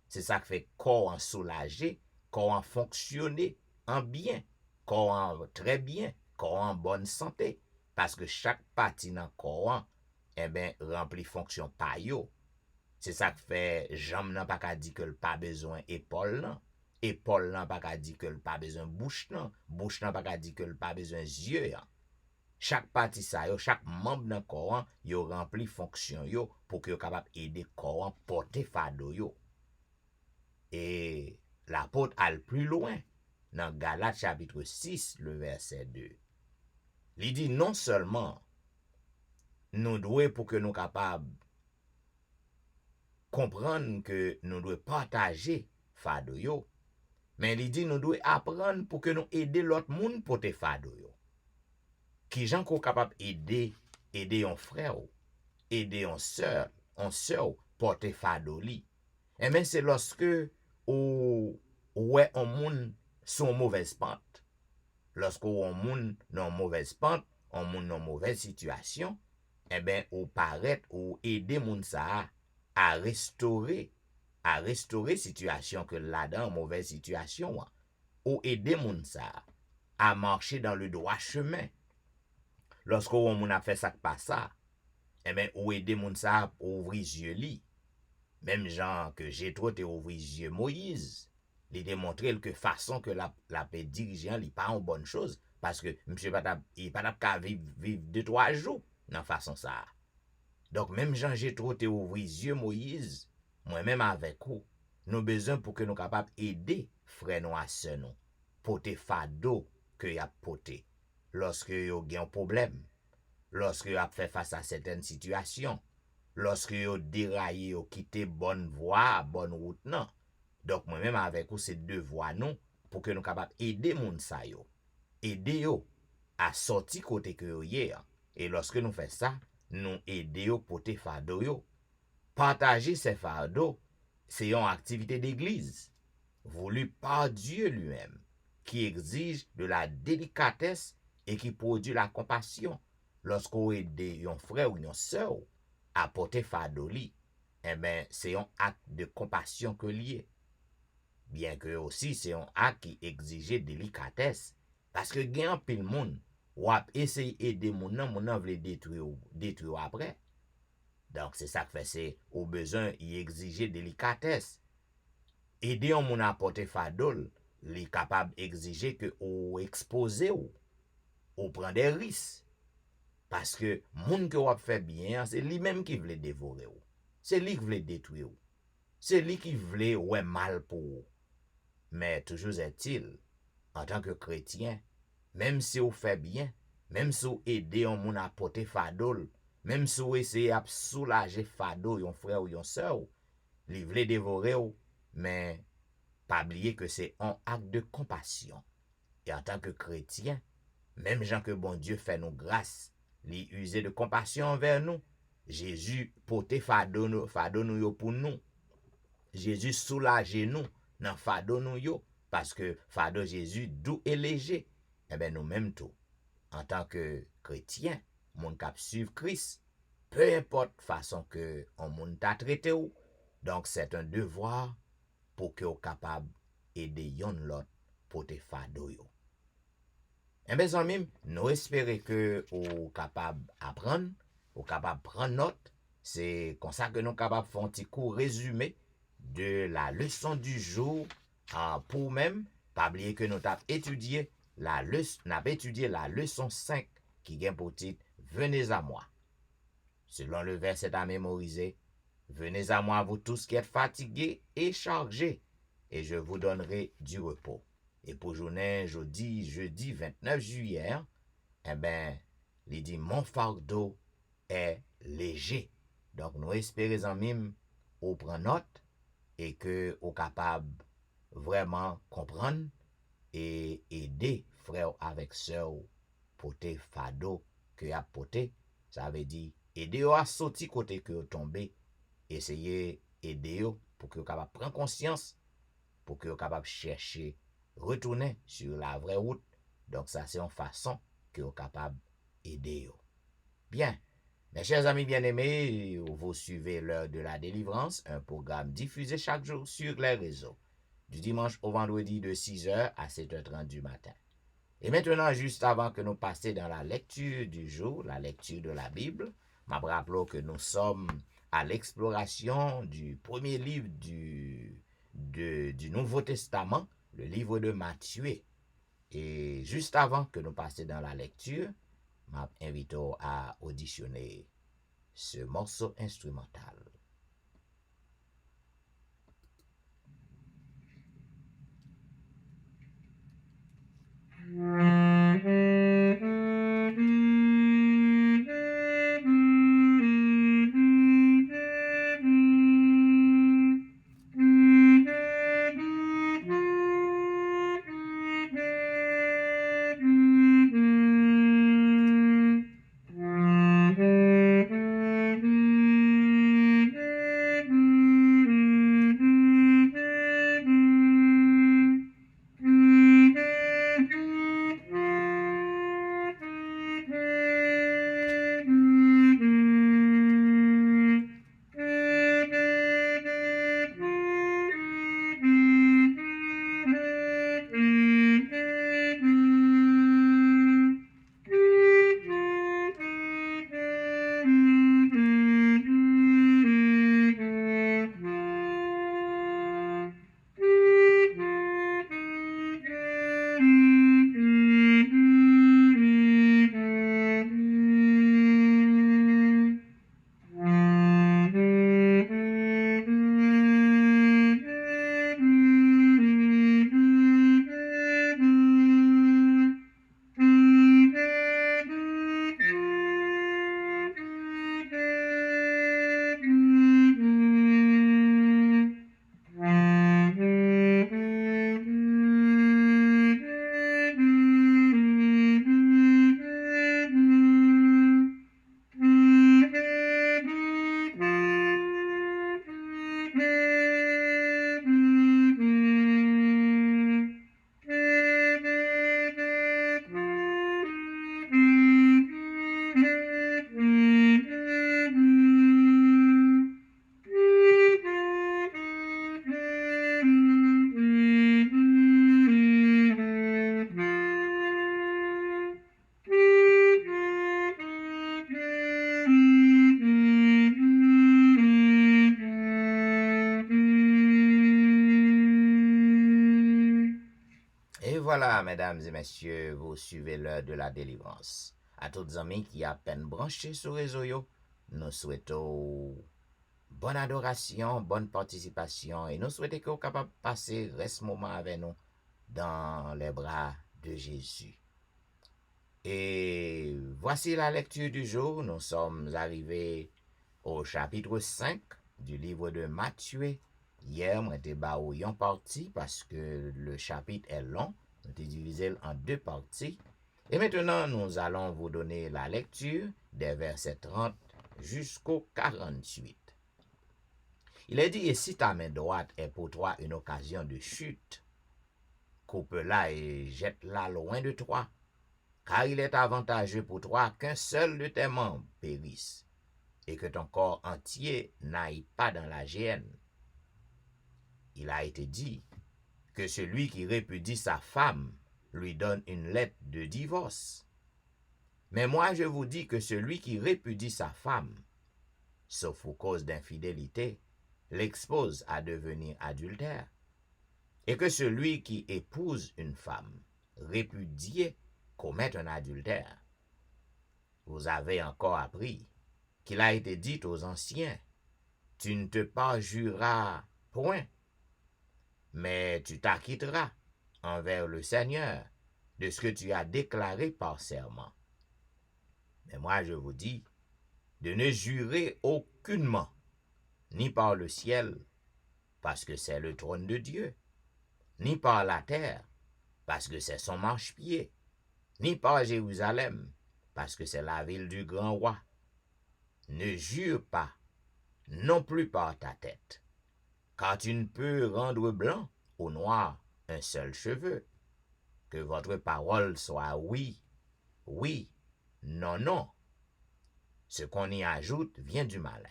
C'est ça qui fait corps en soulagé, corps en fonctionner en bien, corps en très bien, corps en bonne santé. Parce que chaque partie dans corps, eh ben, remplit fonction pa yo. C'est ça qui fait jambe nan pas ka di que pas besoin épaule nan, épaule nan pas ka di que pas besoin bouche nan, bouche nan pas ka di que pas besoin yeux. Chaque partie ça yo, chaque membre dans corps yo rempli fonction yo pour que yo capable aider corps porter Fado yo. Et l'apôtre al plus loin dans Galates chapitre 6 le verset 2. Il dit non seulement nous devons pour que nous capables comprendre que nous devons partager Fado yo, mais il dit nous devons apprendre pour que nous aider l'autre monde porter Fado yo. Qui gens qu'on capable aider un frère, aider un sœur porter Fado li. Et bien c'est lorsque ou ouais un monde son mauvaise pente. Lorsque un monde dans mauvaise pente, un monde dans mauvaise situation, eh ben ou paraît ou aider moun ça à restaurer situation que là-dedans mauvaise situation ou aider moun ça à marcher dans le droit chemin. Lorsque on moun a fait ça pas ça, eh ben ou aider moun ça à ouvrir yeux li. Même genre que Jétro te ouvrir yeux Moïse, il démontrer que façon que la paix dirigeant li pas une bonne chose parce que monsieur il pas qu'à vivre 2-3 jours dans façon ça. Donc même Jean Jétro te ouvrir yeux Moïse, moi-même avec vous, nous besoin pour que nous capable aider frère nous à sœur nous porter Fado que y a porter lorsque yo gen un problème, lorsque yo a fait face à certaines situations, lorsque yo déraillé yo quitté bonne voie, bonne route non. Donc moi-même avec vous c'est deux voies non pour que nous capable aider moun sa yo. Aider yo à sortir côté que yo hier. Et lorsque nous fait ça, nous aider yo porter Fado yo. Partager ces fardeaux, c'est une activité d'église voulue par Dieu lui-même qui exige de la délicatesse et qui produit la compassion. Lorsqu'on aide un frère ou une sœur à porter Fado li, eh ben c'est un acte de compassion que lié. Bien que aussi c'est un acte qui exige délicatesse parce que gen pile moun ou ap essayer aider moun nan vle détruire après. Donc c'est ça que fait c'est au besoin y exiger délicatesse. Aider un moun à porter Fado, li capable exiger que ou exposer ou prend des risques. Parce que moun que ou fait bien, c'est lui-même qui veut dévorer ou. C'est lui qui veut détruire ou. c'est lui qui voulait ouais mal pour vous. Mais toujours est-il, en tant que chrétien, même si vous fait bien, même si vous aidez un monde à porter fadol, même si vous essayez de soulager fado yon frère ou yon sœur, li vle dévorer ou, mais pas oublier que c'est un acte de compassion. Et en tant que chrétien, même gens que bon Dieu fait nous grâce, li user de compassion envers nous. Jésus porte fado nou yo pour nous. Jésus soulage nous dans fado nou yo, parce que fado Jésus doux et léger. Eh bien, nous-mêmes tout, en tant que chrétien, moun kap suivre Christ, peu importe façon que on moun t'a traité ou, donc c'est un devoir pour que vous capable aider yon lot pour te fado yo. Et mes amis, nous espérons que vous capable apprendre, vous capable prendre note. C'est comme ça que nous capable faire un petit cours résumé de la leçon du jour pour même. Pas oublier que nous avons étudié la leçon 5 qui vient pour titre Venez à moi. Selon le verset à mémoriser, venez à moi vous tous qui êtes fatigués et chargés, et je vous donnerai du repos. Et pour journée jeudi 29 juillet, eh ben, il dit mon fardeau est léger. Donc nous espérons en mime ou prend note et que vous capable vraiment comprendre et aider frère avec sœur pour te fado que a porté. Ça veut dire aider à sortir côté que vous tombez, essayer aider pour que vous capable prendre conscience, pour que vous capable chercher retourner sur la vraie route. Donc ça c'est une façon que vous capable aider. Bien. Mes chers amis bien-aimés, vous suivez l'heure de la délivrance, un programme diffusé chaque jour sur les réseaux, du dimanche au vendredi de 6h à 7h30 du matin. Et maintenant, juste avant que nous passions dans la lecture du jour, la lecture de la Bible, je rappelle que nous sommes à l'exploration du premier livre du Nouveau Testament, le livre de Matthieu. Et juste avant que nous passions dans la lecture, m'invite à auditionner ce morceau instrumental. Et voilà, mesdames et messieurs, vous suivez l'heure de la délivrance. À tous les amis qui à peine branchés sur les réseaux, nous souhaitons bonne adoration, bonne participation, et nous souhaitons que vous capable de passer reste moment avec nous dans les bras de Jésus. Et voici la lecture du jour. Nous sommes arrivés au chapitre 5 du livre de Matthieu. Hier, moi, j'étais en partie parce que le chapitre est long. Nous avons divisé en deux parties. Et maintenant, nous allons vous donner la lecture des versets 30 jusqu'au 48. Il est dit, et si ta main droite est pour toi une occasion de chute, coupe-la et jette-la loin de toi, car il est avantageux pour toi qu'un seul de tes membres périsse, et que ton corps entier n'aille pas dans la géhenne. Il a été dit que celui qui répudie sa femme lui donne une lettre de divorce. Mais moi je vous dis que celui qui répudie sa femme, sauf aux causes d'infidélité, l'expose à devenir adultère, et que celui qui épouse une femme répudiée commet un adultère. Vous avez encore appris qu'il a été dit aux anciens, tu ne te parjureras point, mais tu t'acquitteras envers le Seigneur de ce que tu as déclaré par serment. Mais moi je vous dis de ne jurer aucunement, ni par le ciel, parce que c'est le trône de Dieu, ni par la terre, parce que c'est son marchepied, ni par Jérusalem, parce que c'est la ville du grand roi. Ne jure pas, non plus par ta tête, car tu ne peux rendre blanc ou noir un seul cheveu. Que votre parole soit oui, oui, non, non. Ce qu'on y ajoute vient du malin.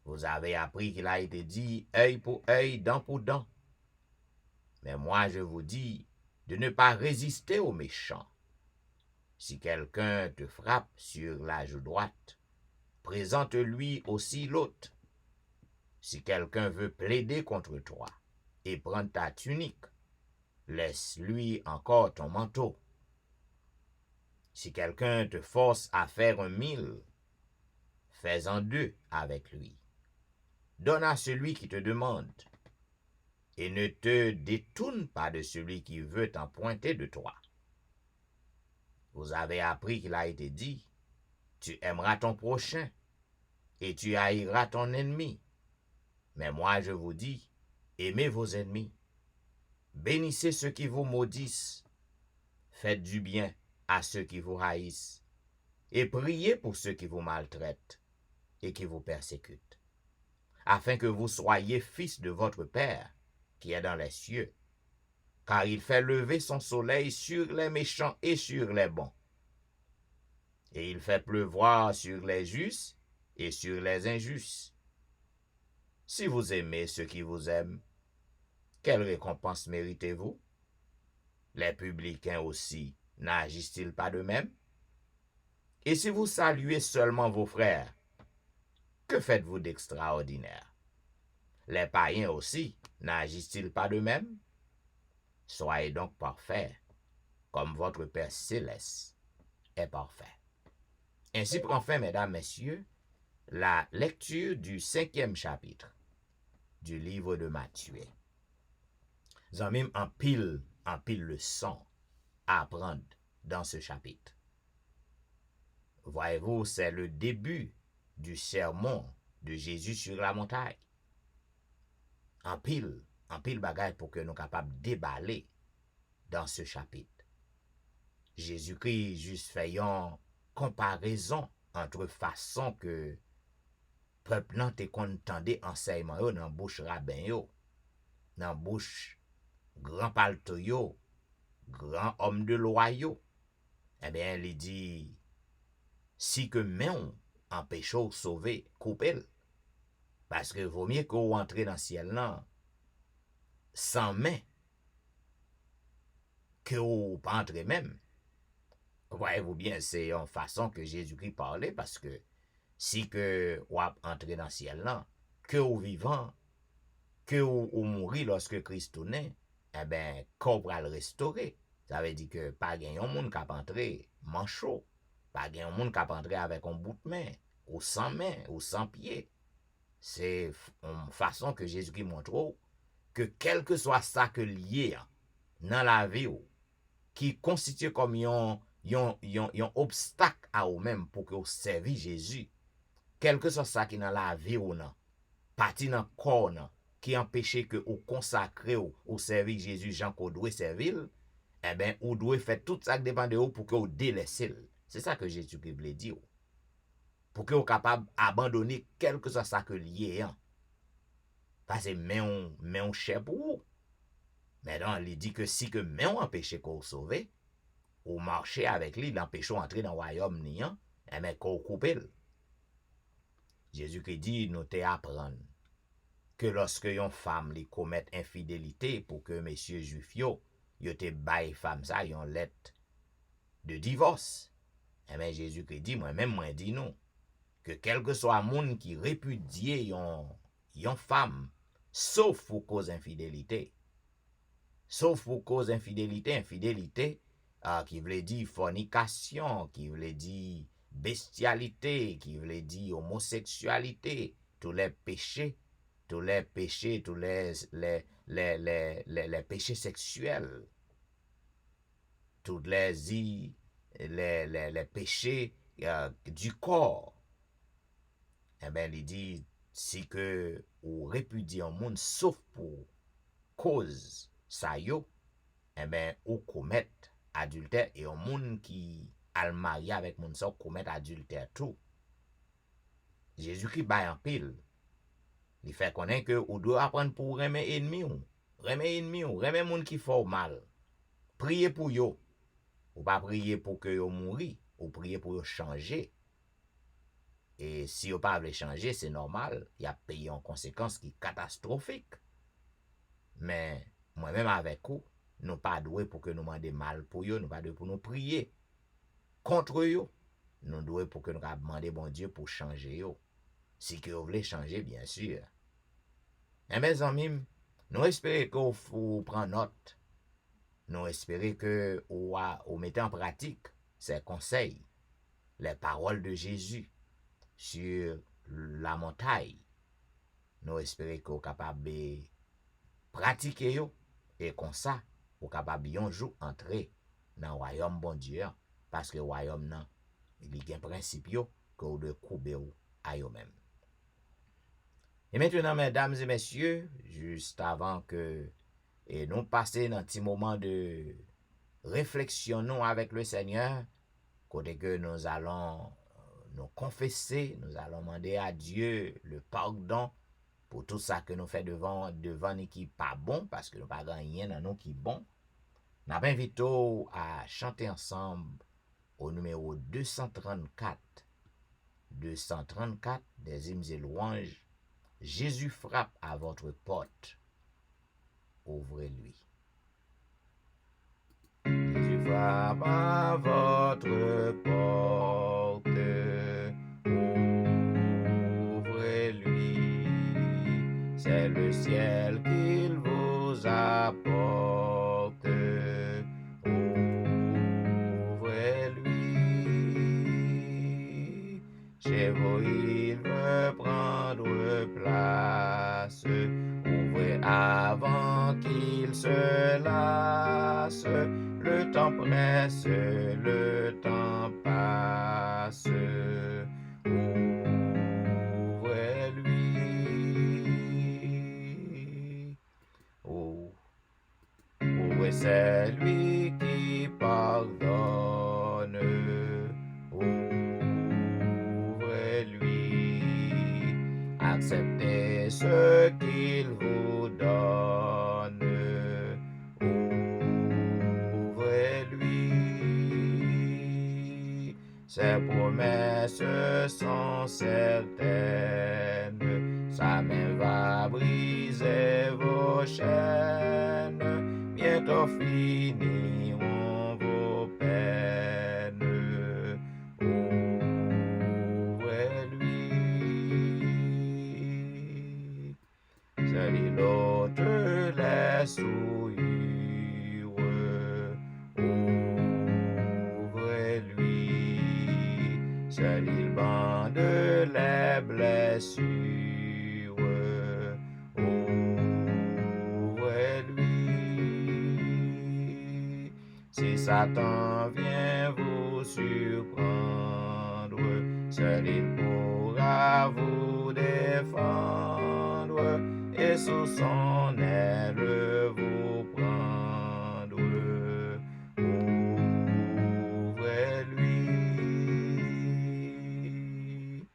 Vous avez appris qu'il a été dit œil pour œil, dent pour dent. Mais moi je vous dis de ne pas résister aux méchants. Si quelqu'un te frappe sur la joue droite, présente-lui aussi l'autre. Si quelqu'un veut plaider contre toi et prendre ta tunique, laisse-lui encore ton manteau. Si quelqu'un te force à faire 1 000, fais-en 2 avec lui. Donne à celui qui te demande, et ne te détourne pas de celui qui veut t'emprunter de toi. Vous avez appris qu'il a été dit, tu aimeras ton prochain, et tu haïras ton ennemi. Mais moi je vous dis, aimez vos ennemis, bénissez ceux qui vous maudissent, faites du bien à ceux qui vous haïssent, et priez pour ceux qui vous maltraitent et qui vous persécutent, afin que vous soyez fils de votre Père qui est dans les cieux, car il fait lever son soleil sur les méchants et sur les bons, et il fait pleuvoir sur les justes et sur les injustes. Si vous aimez ceux qui vous aiment, quelle récompense méritez-vous? Les publicains aussi n'agissent-ils pas de même? Et si vous saluez seulement vos frères, que faites-vous d'extraordinaire? Les païens aussi n'agissent-ils pas de même? Soyez donc parfaits, comme votre Père céleste est parfait. Ainsi prend fin, mesdames, messieurs, la lecture du 5e chapitre du livre de Matthieu. Nous avons même en pile leçon à apprendre dans ce chapitre. Voyez-vous, c'est le début du sermon de Jésus sur la montagne. En pile bagaille pour que nous capables de déballer dans ce chapitre. Jésus-Christ juste fait une comparaison entre façon que peuple nan te kontande enseignement yo dans bouche rabbin yo, dans bouche grand palto yo, grand homme de loi yo. Eh bien, il dit, si que main empêche ou sauver, coupez-le. Parce que vaut mieux que vous entrez dans le ciel là, sans main, que vous pas entrer même. Voyez-vous bien, c'est une façon que Jésus-Christ parlait, parce que si que vous entrez dans le ciel là, que vous vivant, que vous mourrez lorsque Christ tourne, eh bien, qu'on va le restaurer. Ça veut dire que pas gen yon moun k'ap entrer manchot, pas gen yon moun k'ap entrer avec un bout de main, ou sans pied. c'est une façon que Jésus-Christ montre que quel que soit ça que lié dans la vie qui constitue comme un obstacle à vous-même pour que vous serviez Jésus, quel que soit ça qui dans la vie ou non, parti dans le corps qui empêche que vous consacrez au servir Jésus, Jean qu'on doit servir, eh bien, vous devez faire tout ça qui dépend de vous pour que vous délaissez. C'est ça que Jésus-Christ veut dire. Pour que vous soyez capable d'abandonner quel que soit ça que lié. Parce que mais on cher pour vous. Mais non, il dit que si que mais on empêche qu'on vous sauve, ou marcher avec lui, l'empêchons d'entrer dans le royaume niant, eh bien, qu'on coupe. Jésus-Christ dit, nous te apprendre que lorsque une femme li commet infidélité pour que messieurs juifs yo te baille femme ça yon lettre de divorce. Eh bien, Jésus-Christ dit, moi-même, moi dit non, que quel que soit monde qui répudie yon femme, sauf pour cause infidélité. Sauf pour cause infidélité, qui voulait dire fornication, qui voulait dire bestialité, qui voulait dire homosexualité, tous les péchés, tous les péchés sexuels, tous les péchés du corps. Eh bien, il dit, si que ou répudie un monde sauf pour cause ça yo, eh bien, ou commet adultère et un monde qui al marié avec moun sa commet adultère tout. Jésus-Christ bay en pile. Il fait connaître que ou doit apprendre pour remer ennemi ou. Remer moun qui font mal. Priez pour yo. Ou pas prier pour que yo mouri, ou prier pour yo changer. Et si yo pas veut changer, c'est normal, il y a payé en conséquence qui catastrophique. Mais moi-même avec vous, nous pas doué pour que nous demandions mal pour yo, nous pas doué pour nous prier contre yo. Nous doué pour que nous demandions bon Dieu pour changer yo. Si que vous voulez changer, bien sûr. Et mes amis, nous espérons que vous prenez note. Nous espérons que vous mettez en pratique ces conseils, les paroles de Jésus sur la montagne. Nous espérons que vous êtes capable de pratiquer yo, et comme ça, vous êtes capable de un jour entrer dans le royaume bon Dieu. Parce que le royaume, il y a un principe que vous devez couper à vous-même. Et maintenant, mesdames et messieurs, juste avant que nous passions dans un petit moment de réflexion avec le Seigneur, côté que nous allons nous confesser, nous allons demander à Dieu le pardon pour tout ça que nous faisons devant nous qui n'est pas bon, parce que nous n'avons rien dans nous qui est bon. Nous avons invité à chanter ensemble au numéro 234 des hymnes et louanges. Jésus frappe à votre porte. Ouvrez-lui. Jésus frappe à votre porte. Ouvrez-lui. C'est le ciel qu'il vous apporte. Ouvrez-lui. Chez vous, il veut prendre place. Ouvrez avant qu'il se lasse. Le temps presse, le temps passe. Ouvrez-lui. Ouvrez, c'est lui qui pardonne. Acceptez ce qu'il vous donne. Ouvrez-lui. Ses promesses sont certaines. Sa main va briser vos chaînes. Bientôt finiront vos peines. Seul l'autre les souillures. Ouvrez-lui. Seul il bande les blessures. Satan vient vous surprendre, seul il pourra vous défendre et sous son aile vous prendre. Ouvrez-lui,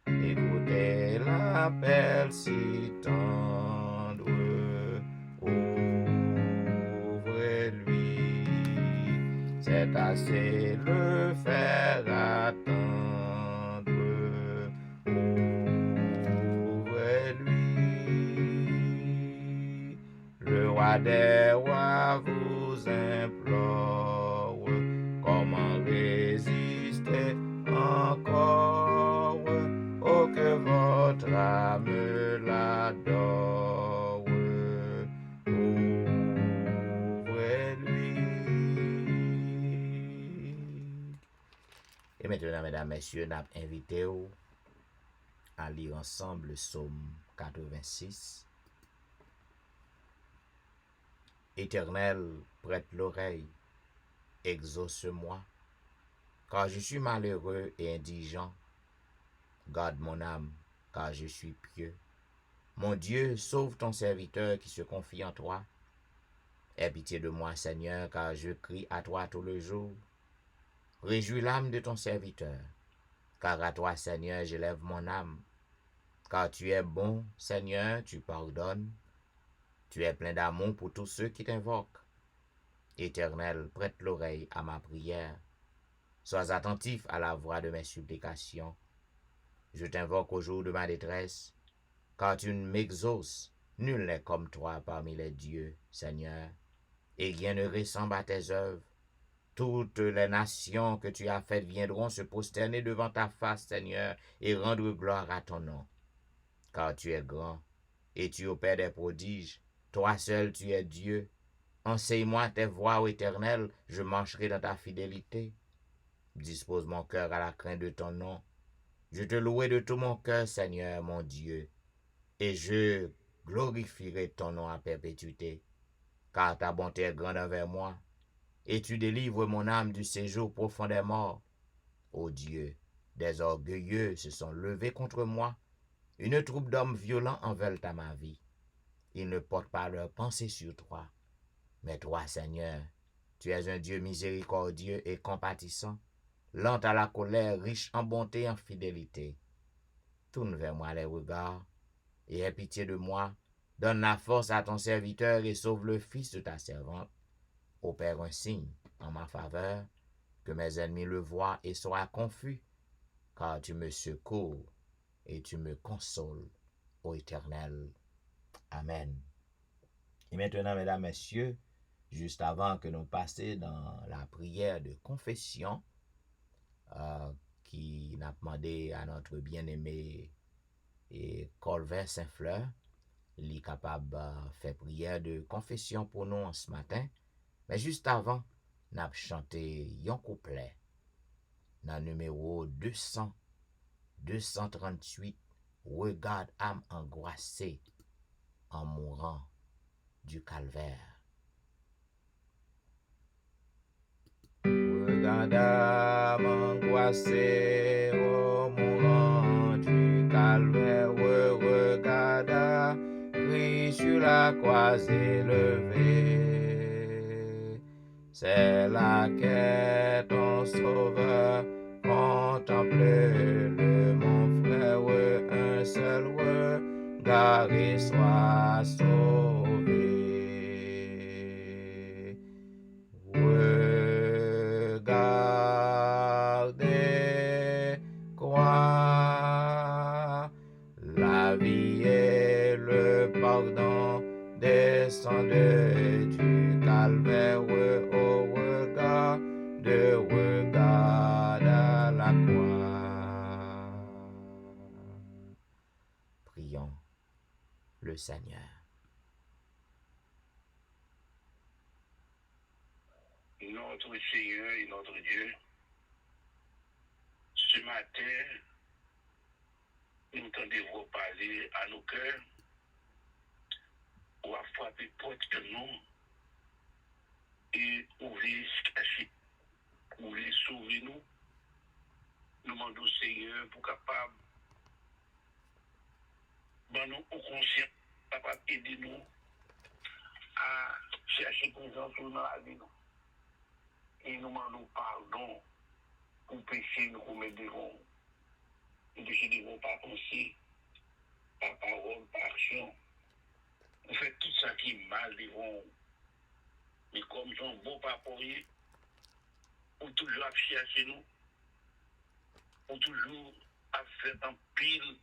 écoutez l'appel si tendre. Ouvrez-lui, c'est assez le faire attendre. Ouvrez-lui, le roi des rois vous implore. Comment résister encore? Oh, que votre âme l'adore. Ouvrez-lui. Et maintenant, mesdames, messieurs, nous avons invité à lire ensemble le psaume 86. Éternel, prête l'oreille, exauce-moi, car je suis malheureux et indigent. Garde mon âme, car je suis pieux. Mon Dieu, sauve ton serviteur qui se confie en toi. Aie pitié de moi, Seigneur, car je crie à toi tout le jour. Réjouis l'âme de ton serviteur, car à toi, Seigneur, j'élève mon âme. Car tu es bon, Seigneur, tu pardonnes. Tu es plein d'amour pour tous ceux qui t'invoquent. Éternel, prête l'oreille à ma prière. Sois attentif à la voix de mes supplications. Je t'invoque au jour de ma détresse, car tu m'exauces. Nul n'est comme toi parmi les dieux, Seigneur, et rien ne ressemble à tes œuvres. Toutes les nations que tu as faites viendront se prosterner devant ta face, Seigneur, et rendre gloire à ton nom. Car tu es grand, et tu opères des prodiges. Toi seul tu es Dieu. Enseigne-moi tes voies, ô Éternel, je marcherai dans ta fidélité. Dispose mon cœur à la crainte de ton nom. Je te louerai de tout mon cœur, Seigneur, mon Dieu, et je glorifierai ton nom à perpétuité, car ta bonté est grande envers moi, et tu délivres mon âme du séjour profond des morts. Ô Dieu, des orgueilleux se sont levés contre moi, une troupe d'hommes violents en veulent à ma vie. Ils ne portent pas leur pensée sur toi. Mais toi, Seigneur, tu es un Dieu miséricordieux et compatissant, lent à la colère, riche en bonté et en fidélité. Tourne vers moi les regards, et aie pitié de moi. Donne la force à ton serviteur et sauve le fils de ta servante. Opère un signe en ma faveur, que mes ennemis le voient et soient confus, car tu me secours et tu me consoles, ô Éternel. Amen. Et maintenant, mesdames, messieurs, juste avant que nous passions dans la prière de confession, qui n'a demandé à notre bien-aimé et Colbert Saint-Fleur, il est capable de faire prière de confession pour nous en ce matin. Mais juste avant, nous avons chanté un couplet dans le numéro 238, Regarde âme angoissée en mourant du calvaire. Regarde âme angoissée en mourant du calvaire. Regarde Christ sur la croix élevée. C'est là qu'est ton sauveur. Contemple-le, mon frère, un seul regard et sois sauvé. Regardez quoi, la vie et le pardon descendent du calvaire au regard de regarde à la croix. Prions le Seigneur. Notre Seigneur et notre Dieu, ce matin, nous tendons parler à nos cœurs, ou à frapper porte de nous, et ouvrir se cacher, ouvrir sauver nous. Nous demandons au Seigneur pour capable, nous au conscient, capable d'aider nous à chercher présence dans la vie. Et nous demandons pardon pour pécher nous commettre devant. Nous pécher devant par pensée, par parole, par action. On fait tout ça qui est mal devant. Mais comme son bon papa, on toujours à chercher nous, on toujours à faire un pile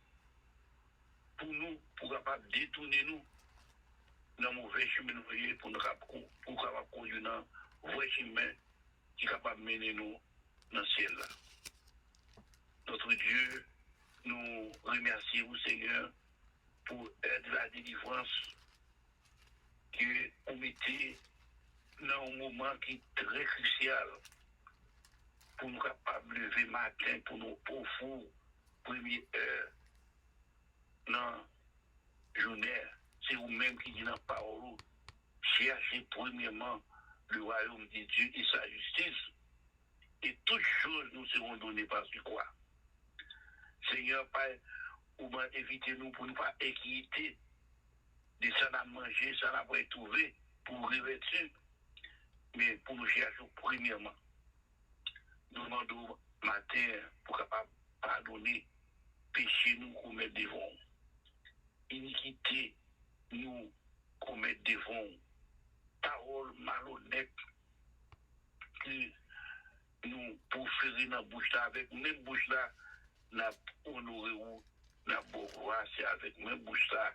pour nous, pour capable détourner nous dans le mauvais chemin pour nous capable conduire dans le vrai chemin qui est capable de mener nous dans le ciel là. Notre Dieu, nous remercions, Seigneur, pour être la délivrance que vous mettez dans un moment qui est très crucial pour nous capables de lever matin pour nos profonds premières heures dans la journée. C'est vous-même qui dit dans la parole, cherchez premièrement le royaume de Dieu et sa justice. Et toutes choses nous seront données par ce quoi. Seigneur, Père, ou bien évitez-nous pour ne pas inquiéter de ça à manger, ça à pas trouver pour revêtir, mais pour nous chercher premièrement. Nous demandons matin pour capable pardonner péché nous commettre devant. Iniquité nous commettre devant. Parole malhonnête que nous pour faire dans la bouche là, avec même bouche là, n'a honoré ou n'a beau c'est avec même bouche là,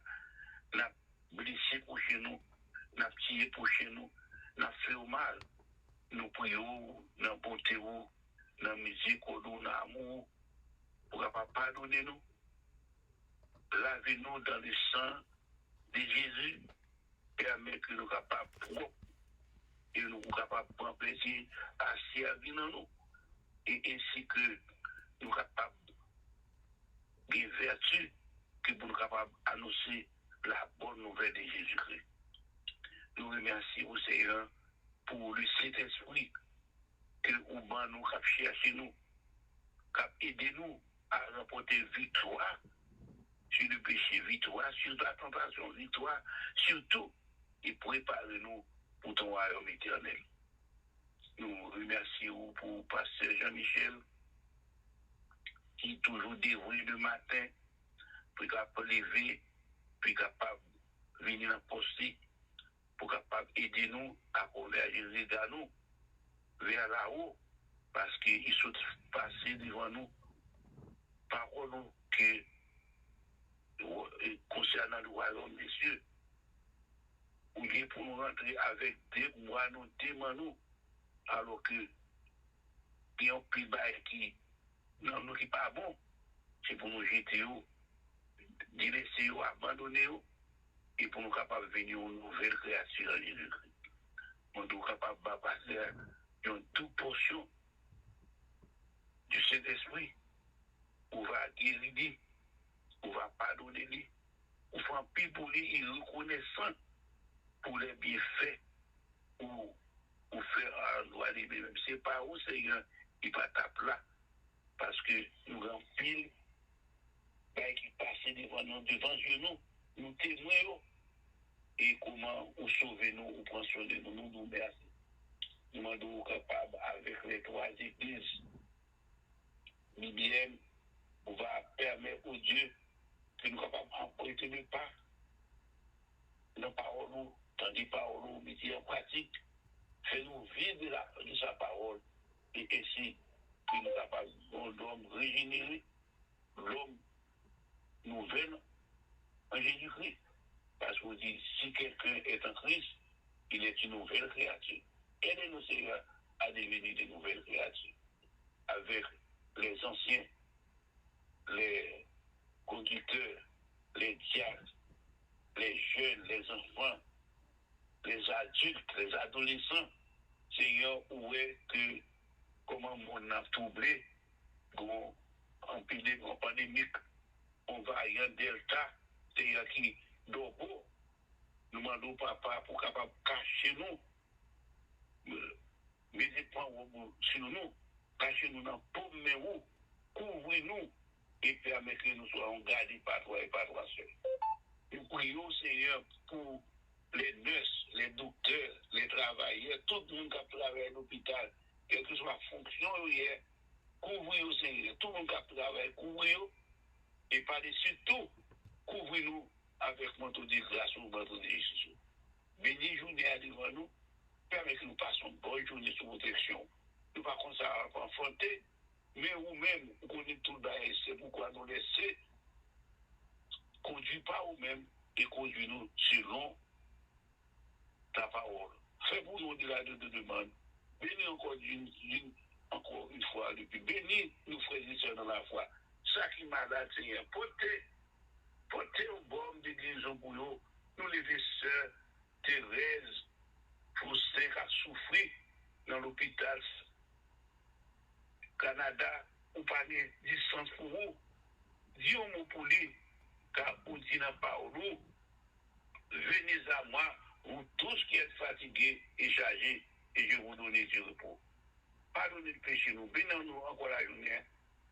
n'a blessé pour chez nous, n'a tiré pour chez nous, n'a fait mal. Nous prions dans la bonté, dans la musique, dans l'amour, pour capable pardonner nous. Lavez-nous dans le sang de Jésus, permet que nous capables propres et nous capables de prendre plaisir à servir dans nous, et ainsi que nous capables de vertu que pour nous capables d'annoncer la bonne nouvelle de Jésus-Christ. Nous remercions au Seigneur pour le Saint-Esprit que nous cap chercher nous, cap aider nous à remporter victoire sur le péché, victoire sur la tentation, victoire surtout, et préparer-nous pour ton royaume éternel. Nous remercions pour Pasteur Jean-Michel, qui est toujours dévoué le matin, pour capable lever, puis capable de venir en poste, pour capable aider nous à converger vers nous, vers là-haut, parce qu'ils sont passés devant nous, parole que concernant le royaume des cieux, ou bien pour nous rentrer avec des mois, nous demandons, alors que il y a un plus bas qui non qui pas bon, c'est pour nous jeter, délaisser, abandonner, et pour nous capables de venir une nouvelle créature en Jésus-Christ. Nous sommes capables de passer une toute portion du Saint-Esprit, on va guérir, on va pardonner, on va plus pour lui, il reconnaissant pour les bienfaits ou faire un droit de même. C'est pas où Seigneur, il va taper là. Parce que nous avons pile qui passe devant nous, devant Dieu, nous témoignons. Et comment nous sauver nous, ou prendre soin de nous, nous merci. Nous sommes capables avec les trois églises. Nous on va permettre au Dieu que nous sommes capables d'emprunter le pas dans la parole, dans les paroles, mais en pratique. Fais-nous vivre de sa parole et ainsi que nous sommes capables l'homme régénéré, l'homme nouvel en Jésus-Christ. Parce qu'on dit, si quelqu'un est en Christ, il est une nouvelle créature. Aidez-nous, Seigneur, à devenir de nouvelles créatures. Avec les anciens, les conducteurs, les diacres, les jeunes, les enfants, les adultes, les adolescents, Seigneur, où est que, comment on a troublé, en pandémique, on va y en delta, Seigneur, qui d'obo, nous demandons papa pour capable cacher nous mettez point sur nous, cachez-nous dans paume mais où, couvrez-nous et permettez que nous soyons gardés par toi et par toi seul. Nous prions, Seigneur, pour les nurses, les docteurs, les travailleurs, tout le monde qui travaille à l'hôpital, quelle que soit la fonction, couvrez-nous, Seigneur, tout le monde qui travaille, couvrez-nous, et par-dessus tout, couvrez-nous avec manteau de grâce ou manteau de justice. Bénis journée à devant nous, permet que nous passions une bonne journée sous protection. Nous ne pas comme ça enfanter, mais vous-même, vous connaissez tout le bail, c'est pourquoi nous laisser conduire pas vous-même et conduire-nous selon ta parole. Fais pour nous au-delà de deux demandes. Bénis encore une fois depuis. Bénis nous frères et sœurs dans la foi. Chaque malade, Seigneur, portez au bord de guérison pour nous. Nous les sœurs Thérèse, Faustin qui a souffert dans l'hôpital Canada, ou pas de distance pour vous. Dis au mot pour lui, car on dit dans la parole, venez à moi, vous tous qui êtes fatigués et chargés, et je vous donnerai du repos. Pardonnez le péché, nous bénissons-nous encore la journée.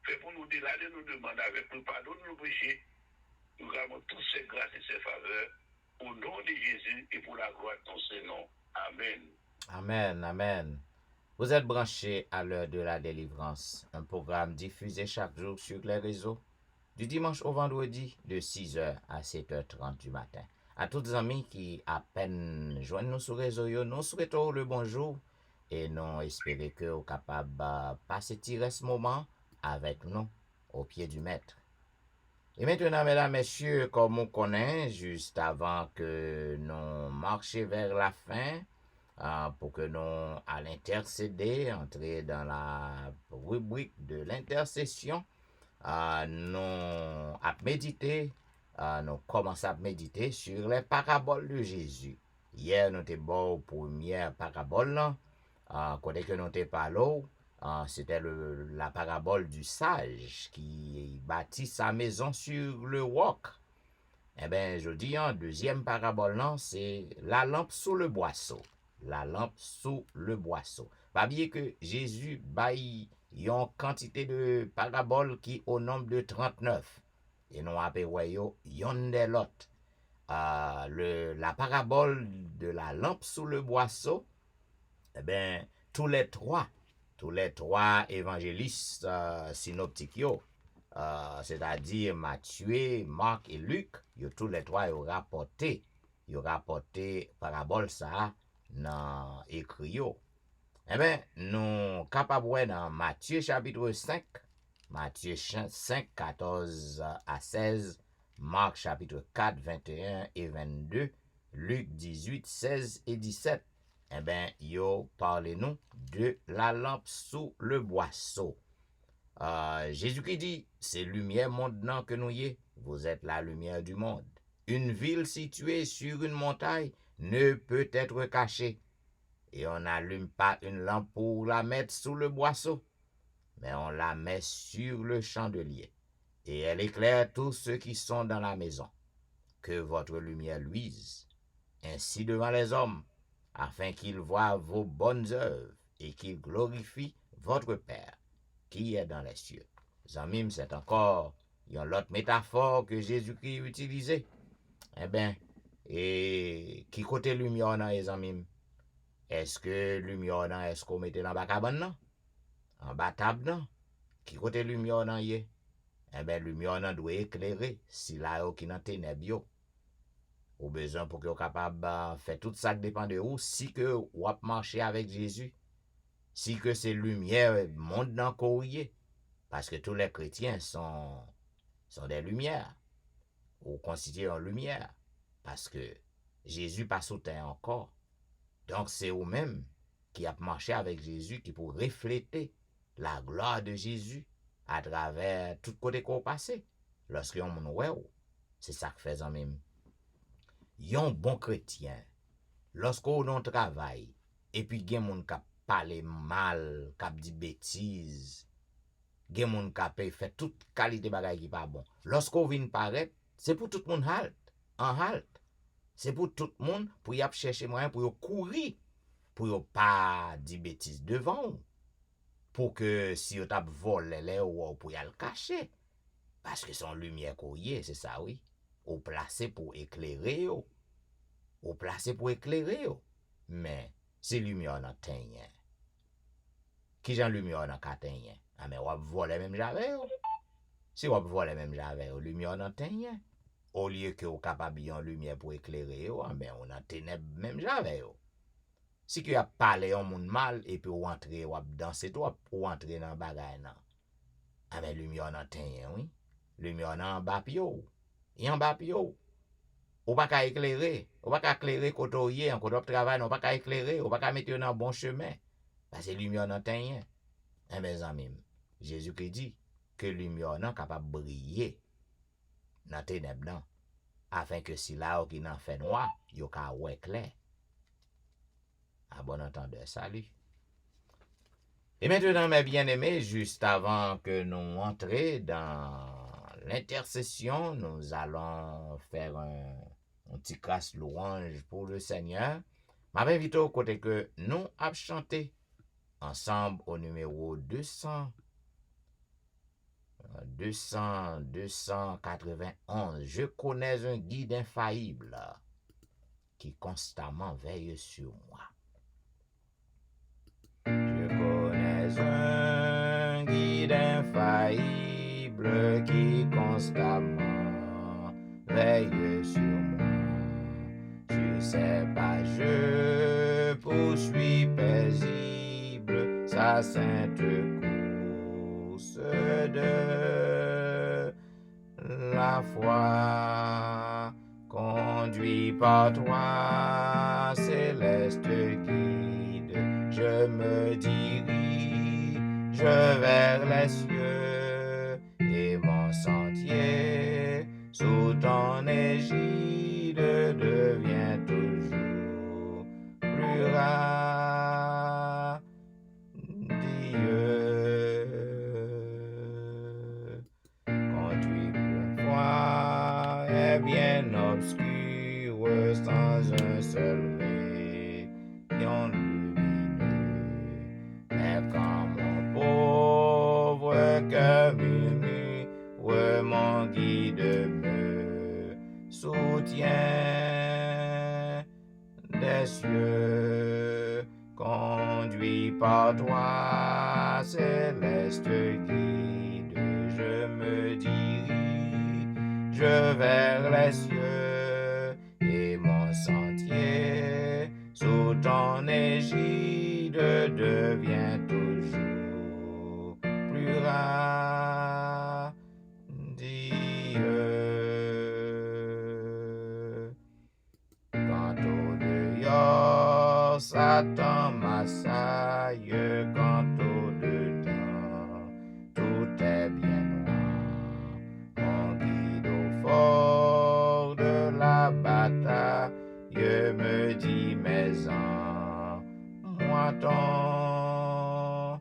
Fais pour nous délader de nos demandes avec nous, pardonne nos péchés. Nous avons tous ces grâces et ces faveurs. Au nom de Jésus et pour la gloire de ton Seigneur. Amen. Amen, amen. Vous êtes branchés à l'heure de la délivrance, un programme diffusé chaque jour sur les réseaux, du dimanche au vendredi, de 6h à 7h30 du matin. À tous les amis qui à peine joignent nous sur les réseaux, nous souhaitons le bonjour et nous espérons que vous êtes capables de passer ce moment avec nous au pied du maître. Et maintenant, mesdames, messieurs, comme on connaît, juste avant que nous marchions vers la fin, pour que nous, à l'intercéder, entrer dans la rubrique de l'intercession, nous à méditer, nous commençons à méditer sur les paraboles de Jésus. Hier, nous étions bon première parabole, côté que nous étions parlé, c'était la parabole du sage qui bâtit sa maison sur le roc. Eh bien, je dis, deuxième parabole, c'est la lampe sous le boisseau. La lampe sous le boisseau. Pas bien que Jésus baille une quantité de paraboles qui au nombre de 39. Et nous appelons yon de l'autre. La parabole de la lampe sous le boisseau, eh bien, tous les trois évangélistes synoptiques, c'est-à-dire Matthieu, Marc et Luc, tous les trois ont rapporté parabole ça dans écrit. Eh bien, nous capables dans Matthieu chapitre 5, Matthieu 5, 14 à 16, Marc chapitre 4, 21 et 22, Luc 18, 16 et 17. Eh bien, parlez-nous de la lampe sous le boisseau. Jésus qui dit, c'est lumière monde que nous y est, vous êtes la lumière du monde. Une ville située sur une montagne ne peut être cachée. Et on n'allume pas une lampe pour la mettre sous le boisseau, mais on la met sur le chandelier. Et elle éclaire tous ceux qui sont dans la maison. Que votre lumière luise, ainsi devant les hommes, afin qu'ils voient vos bonnes œuvres et qu'ils glorifient votre Père qui est dans les cieux. Zamim, c'est encore une autre métaphore que Jésus-Christ utilisait. Eh bien, et qui côté lumière dans les amis? Est-ce que lumière dans est-ce qu'on mettait dans la cabane non? En bas table non? Qui côté lumière dans y? Eh bien, lumière dans doit éclairer si là qui dans ténèbres. Au besoin pour que vous capable faire tout ça dépend de vous si que vous marcher avec Jésus. Si que c'est lumière monde dans courrier. Parce que tous les chrétiens sont des lumières. Ou constitués en lumière. Parce que Jésus pas sous terre encore. Donc c'est vous-même qui a marché avec Jésus qui pour refléter la gloire de Jésus à travers tout côté qu'on passé. Lorsqu'on moun wè ou, c'est ça que fait en même. Yon bon chrétien, lorsqu'on travaille, et puis gen moun k'ap parle mal, k'ap di bêtise, gen moun k'ap fait toute qualité bagay qui pas bon. Lorsqu'on vient paraître, c'est pour tout le monde en halte. C'est pour tout le monde pour y chercher moyen pour courir pour yo pas di bêtises devant ou. Pour que si yo tap volé les ou pour y le cacher. Parce que son lumière qu'on y est, c'est ça, oui. Ou placé pour éclairer yo. Ou placé pour éclairer yo. Mais, si lumière nan tenyen. Qui jan lumière nan ka tenyen? Ah, mais wap volé même j'avais yo. Si wap volé même j'avais yo, lumière nan tenyen. Au lieu que ou capable yon lumière pour éclairer yo, ah, mais on a ténèbres même j'avais yo. Si tu as parlé un monde mal et puis ou entre ou danser toi ou entrer dans bagay nan. Ah, mais lumière nan tenyen, oui. Lumière nan bas pio. Yon bas pio. Ou pas qu'à éclairer. Ou pas qu'à éclairer quand on y est, quand on travaille, ou pas qu'à éclairer, ou pas qu'à mettre dans bon chemin. Parce que lumière nan tenyen. Eh mes amis, Jésus-Christ dit que lumière nan capable briller dans ténèbres nan, afin que si là ou qui nan fait noir, yo ka wè clair. À bon entendeur, salut. Et maintenant, mes bien-aimés, juste avant que nous entrions dans l'intercession, nous allons faire un petit crasse louange pour le Seigneur. M'invite au côté que nous avons chanté ensemble au numéro 291. Je connais un guide infaillible qui constamment veille sur moi. Je connais un guide infaillible qui constamment veille sur moi. Je sais pas, je poursuis paisible sa sainte course de la foi. Conduit par toi, céleste guide, je me dirige vers les cieux et mon sentier sous ton égide devient toujours plus radieux. Conduit parfois est bien obscur sans un seul rayon lumineux. Mais quand mon pauvre cœur murmure, mon guide me soutient des cieux. Conduit par toi, céleste guide, je me dirige vers les cieux et mon sentier sous ton égide devient toujours plus radieux. Quand au dehors Satan m'assaille, quand au dedans tout est bien noir, mon guide au fort de la bataille me dit mais en moi ton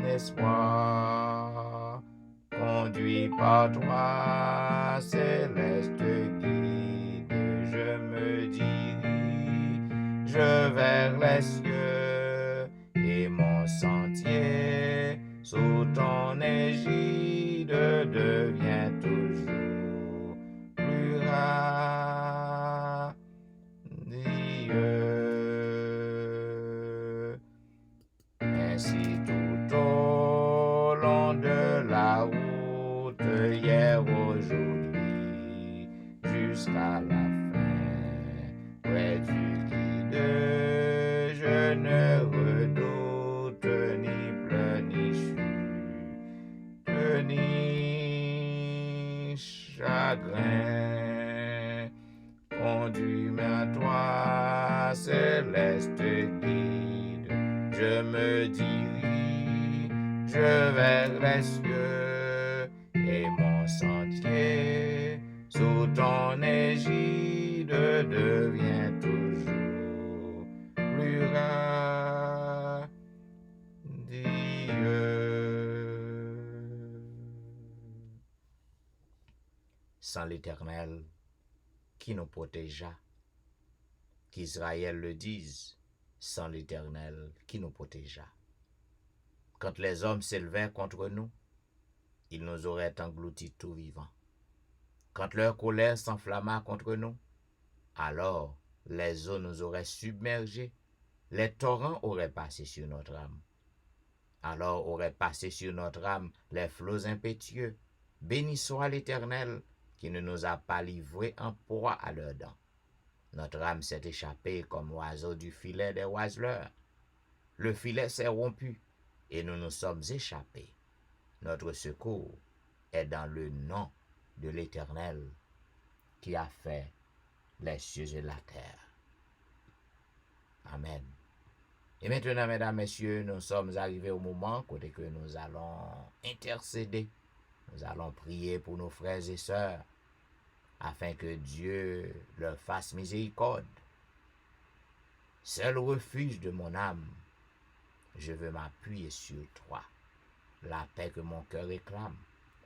espoir. Conduit par toi, céleste guide, je me dirige vers les cieux et mon sentier sous ton égide devient toujours plus radieux. Ainsi tout au long de la route, hier, aujourd'hui, jusqu'à la fin, près du guide, je ne redoute ni pleurs ni chute, ni chagrin. Conduis-moi à toi, céleste guide, je me dirige vers les cieux et mon sentier sous ton égide devient toujours plus radieux. Sans l'Éternel qui nous protégea, qu'Israël le dise, sans l'Éternel qui nous protégea. Quand les hommes s'élevèrent contre nous, ils nous auraient engloutis tout vivants. Quand leur colère s'enflamma contre nous, alors les eaux nous auraient submergés, les torrents auraient passé sur notre âme. Alors auraient passé sur notre âme les flots impétueux. Béni soit l'Éternel qui ne nous a pas livrés en proie à leurs dents. Notre âme s'est échappée comme l'oiseau du filet des oiseleurs. Le filet s'est rompu et nous nous sommes échappés. Notre secours est dans le nom de l'Éternel qui a fait les cieux et la terre. Amen. Et maintenant, mesdames, messieurs, nous sommes arrivés au moment côté que nous allons intercéder. Nous allons prier pour nos frères et sœurs afin que Dieu leur fasse miséricorde. Seul refuge de mon âme, je veux m'appuyer sur toi. La paix que mon cœur réclame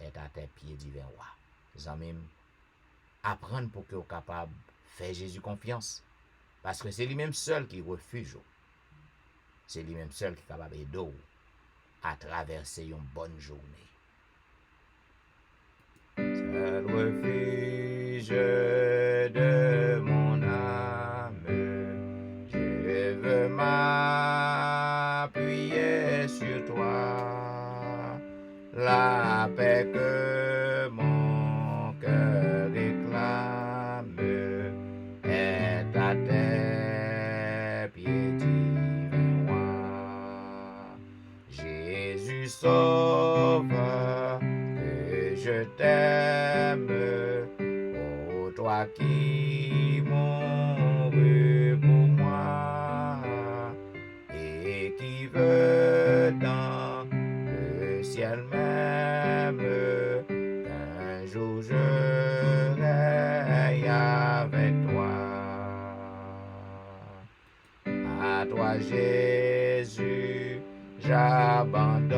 est à tes pieds, divin roi. Zamim, apprendre pour que vous capable de faire Jésus confiance. Parce que c'est lui-même seul qui refuge. C'est lui-même seul qui est capable d'aider à traverser une bonne journée. Seul refuge de mon âme, je veux m'appuyer sur toi. La paix que mon cœur réclame est à tes pieds, divin roi. Jésus sauveur, que je t'aime, ô toi qui mourus pour moi et qui veux dans le ciel même qu'un jour je règne avec toi. À toi Jésus, j'abandonne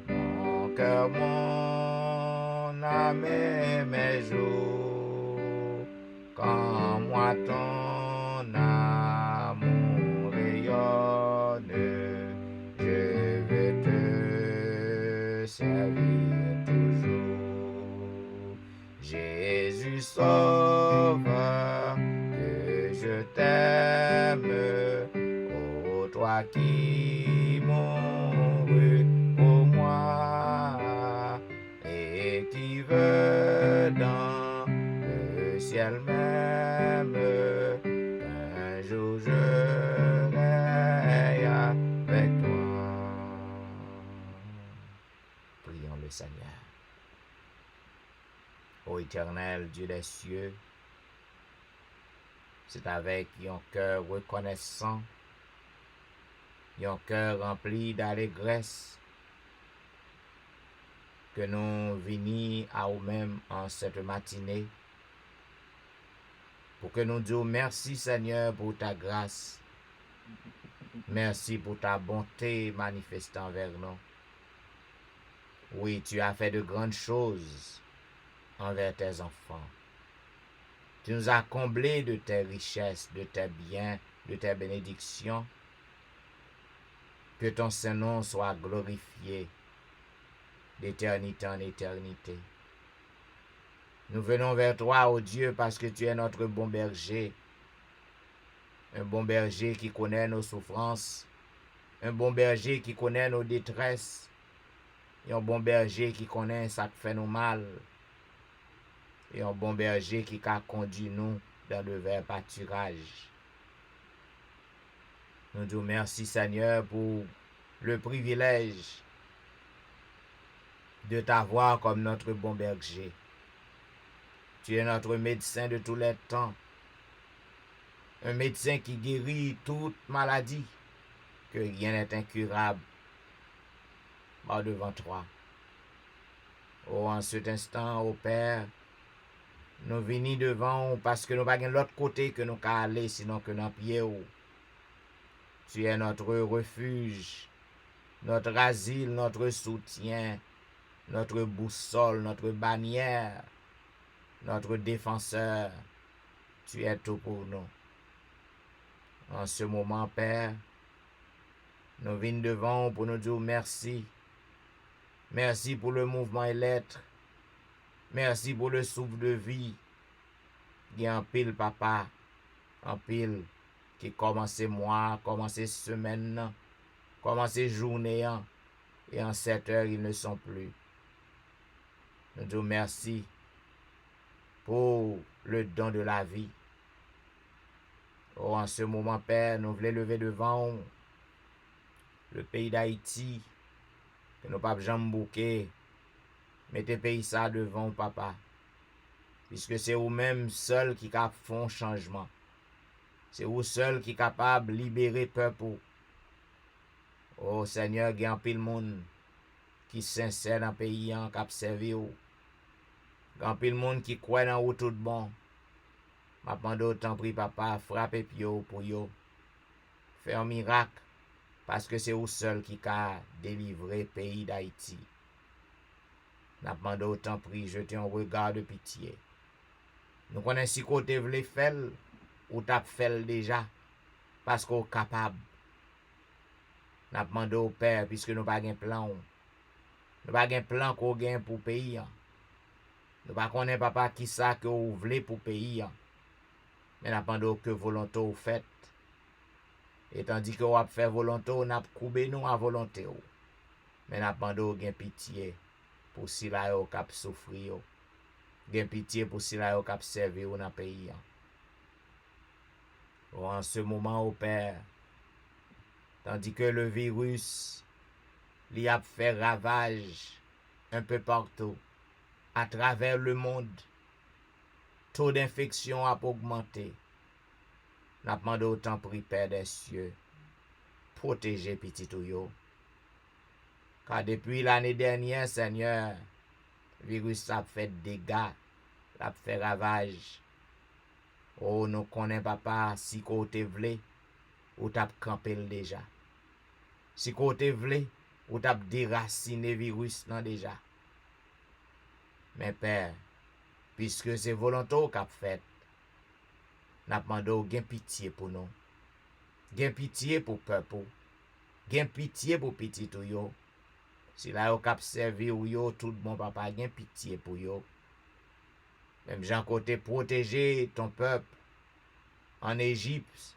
mon cœur, mon âme et mes jours. Quand moi ton amour rayonne, je veux te servir toujours. Jésus sauveur, que je t'aime, ô toi qui mourus pour moi et qui veux dans le ciel même qu'un jour je règne avec toi. Prions le Seigneur. Ô Éternel, Dieu des cieux, c'est avec un cœur reconnaissant, un cœur rempli d'allégresse que nous venons à nous-mêmes en cette matinée pour que nous disions merci Seigneur pour ta grâce, merci pour ta bonté manifestée envers nous. Oui, tu as fait de grandes choses envers tes enfants. Tu nous as comblés de tes richesses, de tes biens, de tes bénédictions. Que ton Saint-Nom soit glorifié d'éternité en éternité. Nous venons vers toi, ô Dieu, parce que tu es notre bon berger. Un bon berger qui connaît nos souffrances. Un bon berger qui connaît nos détresses. Et un bon berger qui connaît ça qui fait nous mal. Et un bon berger qui a conduit nous dans le vert pâturage. Nous disons merci Seigneur pour le privilège de t'avoir comme notre bon berger. Tu es notre médecin de tous les temps. Un médecin qui guérit toute maladie, que rien n'est incurable devant toi. Oh, en cet instant, ô Père, nous venons devant parce que nous n'avons pas l'autre côté que nous pouvons aller, sinon que dans pied. Tu es notre refuge, notre asile, notre soutien, notre boussole, notre bannière, notre défenseur. Tu es tout pour nous. En ce moment, Père, nous venons devant pour nous dire merci. Merci pour le mouvement et l'être. Merci pour le souffle de vie. Il y a un pile, papa, un pile qui commence mois, commence semaine, commence journée, et en 7 heures, ils ne sont plus. Nous disons merci pour le don de la vie. Oh, en ce moment, Père, nous voulons lever devant le pays d'Haïti, que nous pas jamais bouquer. Mettez pays ça devant, papa. Puisque c'est vous-même seul qui font changement. C'est vous seul qui est capable de libérer peuple. Oh Seigneur, il y a un pile monde qui sincère dans le pays, qui a servi. Il y a un pile monde qui croit dans vous tout bon. Je demande autant prie, papa, frappez pio pour yo. Faire un miracle. Parce que c'est vous seul qui a délivré le pays d'Haïti. Je demande autant prie, jetez un regard de pitié. Nous connaissons si côté vous voulez faire, ou t'as fait déjà, parce qu'on est capable. Nous demandons au Père, puisque nous n'avons pas de plan. Nous n'avons pas de plan qu'on gagne pour le pays. Nous ne connaissons pas, papa, qui ça que vous voulez pour le pays. Mais nous demandons que volonté vous faites. Et tandis que vous avez fait volonté, vous avez coupé nous à volonté. Mais nous demandons gain pitié pour si là vous cap souffrir. Gain pitié pour si là vous cap servir dans le pays. En ce moment, au Père, tandis que le virus lui a fait ravage un peu partout, à travers le monde, taux d'infection a augmenté. N'a demandé autant pris, Père des cieux, protéger petit yo. Car depuis l'année dernière, Seigneur, le virus a fait dégâts, a fait ravage. Oh, nous connaissons, papa, si côté vle, ou t'as campé déjà. Si côté vle, ou t'as déraciné virus non déjà. Mais Père, puisque c'est volontaire qu'a fait, n'a demandé gain pitié pour nous. Gain pitié pour peuple. Gain pitié pour petit yo. Si là yo cap servi ou yo tout bon papa gain pitié pour yo. Même Jean côté protéger ton peuple en Égypte,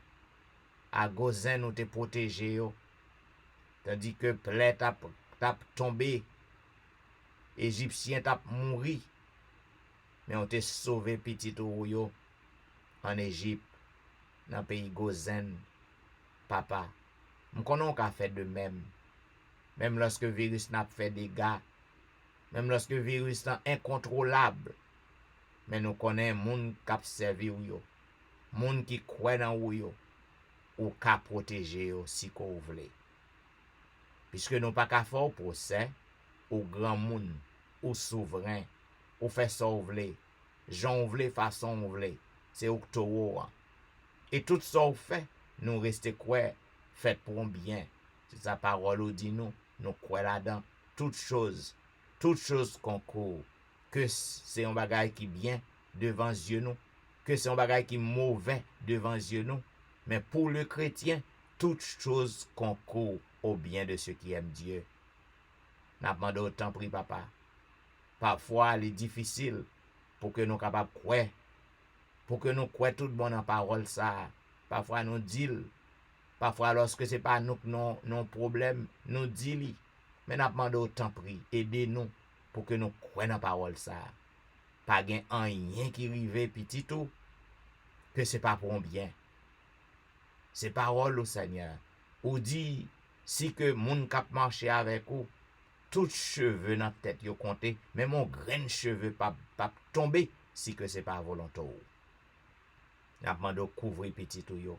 à Gozen nous te protégé yo. Tandis que plaie tap tombé, Égyptien tap mouri. Mais on te sauvé petit yo en Égypte, dans le pays Gozen. Papa, nous connaissons qu'à faire de même. Même lorsque le virus n'a fait des dégâts, même lorsque le virus est incontrôlable, mais nous connaissons les gens qui ont servi ou yo, les gens qui croient dans ou yo, ou qui protéger si vous voulez. Puisque nous pas qu'à faire procès au grand monde, ou souverain, ou faire ça ou voulez, Jean ou voulez, façon ou voulez, c'est octobre. Et tout ça ou fait, nous restons quoi, fait pour un bien. C'est sa parole ou dit nous croyons là-dedans. Toutes choses concourent. Que c'est un bagage qui bien devant Dieu nous, que c'est un bagage qui mauvais devant Dieu nous. Mais pour le chrétien, toutes choses concourent au bien de ceux qui aiment Dieu. N'a demandé autant pris, papa. Parfois, il est difficile pour que nous capables de croire. Pour que nous croyons tout bon en parole ça. Parfois, nous disons. Parfois, lorsque ce n'est pas nous qui avons problème, nous disons. Mais nous demandons autant pris. Aidez-nous pour que nous croyons en parole ça. Pas gain rien qui arrive petit tout. Que ce n'est pas pour un bien. C'est parole au Seigneur. Ou dit, si que moun kap marcher avec vous, tout cheveux dans la tête yo compté, mais mon grain de cheveux pas tomber si que c'est pas volontaire. N'a demandé couvrir petit tout yo.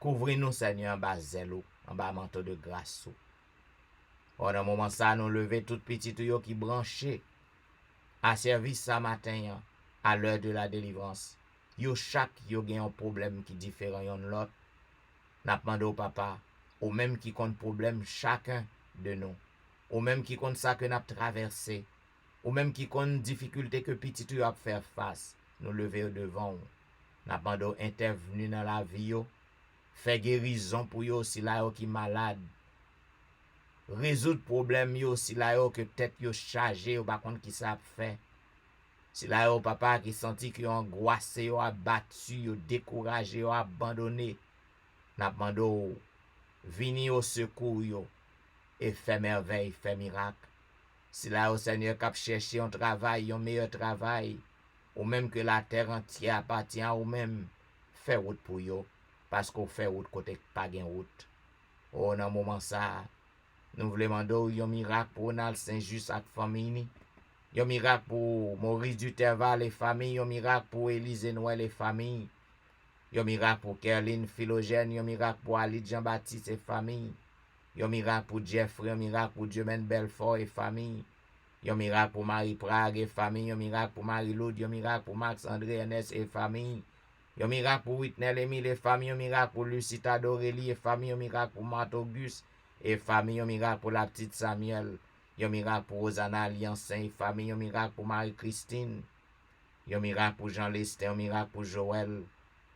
Couvrez-nous Seigneur en bas zèle, en bas manteau de grâce. Dans le moment ça nous lever tout petit tout yo qui branché à service ça matin à l'heure de la délivrance. Yo chaque yo gen un problème qui différent yon l'autre. N'a demandé au papa, ou même qui compte problème chacun de nous. Ou même qui compte ça que n'a traversé. Ou même qui compte difficulté que petit tu a faire face. Nous lever devant. N'a demandé intervenu dans la vie yo. Fais guérison pour yo si la yo qui malade. Résoudre problème yo si la yo que tête yo chargé ou pas contre qui ça fait. Si la yo papa qui senti que yo angoissé, yo abattu, yo découragé, yo abandonné. N'a mando vini au secours yo et fait merveille, fait miracle. Si la yo Seigneur cap chercher un travail, un meilleur travail, ou même que la terre entière appartient à ou même, fait route pour yo parce qu'on fait route côté pas gen route. Oh dans moment ça nous voulons demander un miracle pour Ronald Saint-Just avec famille. Un miracle pour Maurice Duterval et famille. Un miracle pour Élise Noël et famille. Un miracle pour Kerline Philogène. Un miracle pour Ali Jean-Baptiste et famille. Un miracle pour Jeffrey. Un miracle pour Dieumen Belfort et famille. Un miracle pour Marie Prague et famille. Un miracle pour Marie-Laude. Un miracle pour Max-André Ernest et famille. Un miracle pour Whitney Emile et famille. Un miracle pour Lucita Dorélie et famille. Un miracle pour Marthe Auguste et famille. Un miracle pour la petite Samuel. Un miracle pour Rosanna Alliance et famille. Un miracle pour Marie-Christine. Un miracle pour Jean Lester. Un miracle pour Joël.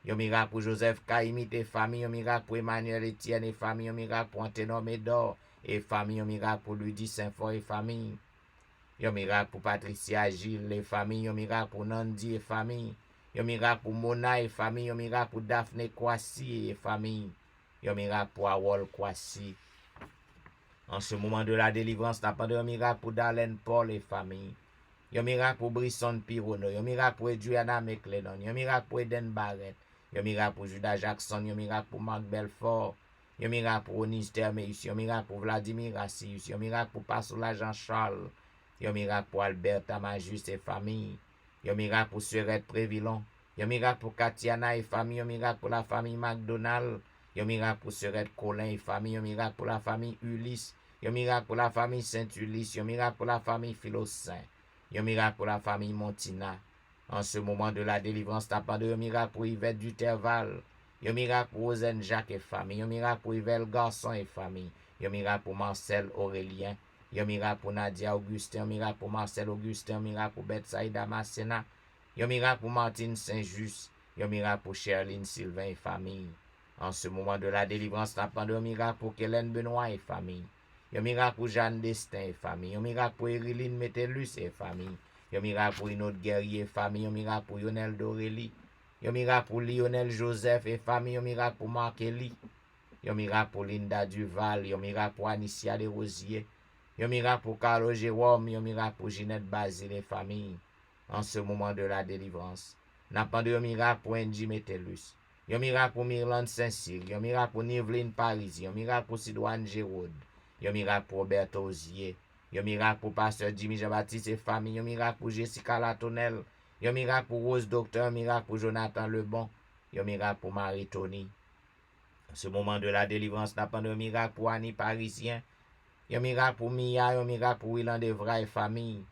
Un miracle pour Joseph Kaimit et famille. Un miracle pour Emmanuel Etienne et famille. Un miracle pour Anténor Médor et famille. Un miracle pour Ludie Saint-Fort et famille. Un miracle pour Patricia Gilles et famille. Un miracle pour Nandi et famille. Un miracle pour Mona et famille. Un miracle pour Daphné Kwasi et famille. Un miracle pour Awol Kwasi. En ce moment de la délivrance, n'a pas de miracle pour Darlene Paul et famille. Un miracle pour Brisson Pirono. Un miracle pour Adriana McLennan. Un miracle pour Eden Barrett. Un miracle pour Judas Jackson. Un miracle pour Marc Belfort. Un miracle pour Onis Termeus. Un miracle pour Vladimir Rassius. Un miracle pour Passoula Jean-Charles. Un miracle pour Alberta Majus et famille. Un miracle pour Surette Prévillon. Un miracle pour Katiana et famille. Un miracle pour la famille McDonald. Un miracle pour Surette Colin et famille. Un miracle pour la famille Ulysse. Un miracle pour la famille Saint-Ulysse. Un miracle pour la famille Philosain. Un miracle pour la famille Montina. En ce moment de la délivrance, t'as pas de miracle pour Yvette Duterval. Un miracle pour Rosen Jacques et famille. Un miracle pour Yvette Garçon et famille. Un miracle pour Marcel Aurélien. Un miracle pour Nadia Augustin. Un miracle pour Marcel Augustin. Un miracle pour Betsaïda Masséna. Un miracle pour Martine Saint-Just. Un miracle pour Sherline Sylvain et famille. En ce moment de la délivrance, t'as pas de miracle pour Kélène Benoît et famille. Un miracle pour Jeanne Destin et famille. Un miracle pour Eriline Metellus et famille. Un miracle pour une autre guerrier et famille. Un miracle pour Lionel Dorélie. Un miracle pour Lionel Joseph et famille. Un miracle pour Marc Elie. Un miracle pour Linda Duval. Un miracle pour Anicia Desrosiers. Un miracle pour Carlo Jérôme. Un miracle pour Ginette Basile et famille. En ce moment de la délivrance, n'a pas de miracle pour Angie Metellus. Un miracle pour Myrlande Saint-Cyr. Un miracle pour Niveline Paris. Un miracle pour Sidoine Géraud. Un miracle pour Roberto Ozier. Un miracle pour Pasteur Jimmy Jean-Baptiste et famille. Un miracle pour Jessica Latonel. Un miracle pour Rose Docteur. Un miracle pour Jonathan Lebon. Un miracle pour Marie-Tony. En ce moment de la délivrance, n'a pas de miracle pour Annie Parisien. Un miracle pour Mia. Un miracle pour Willan Devra et famille.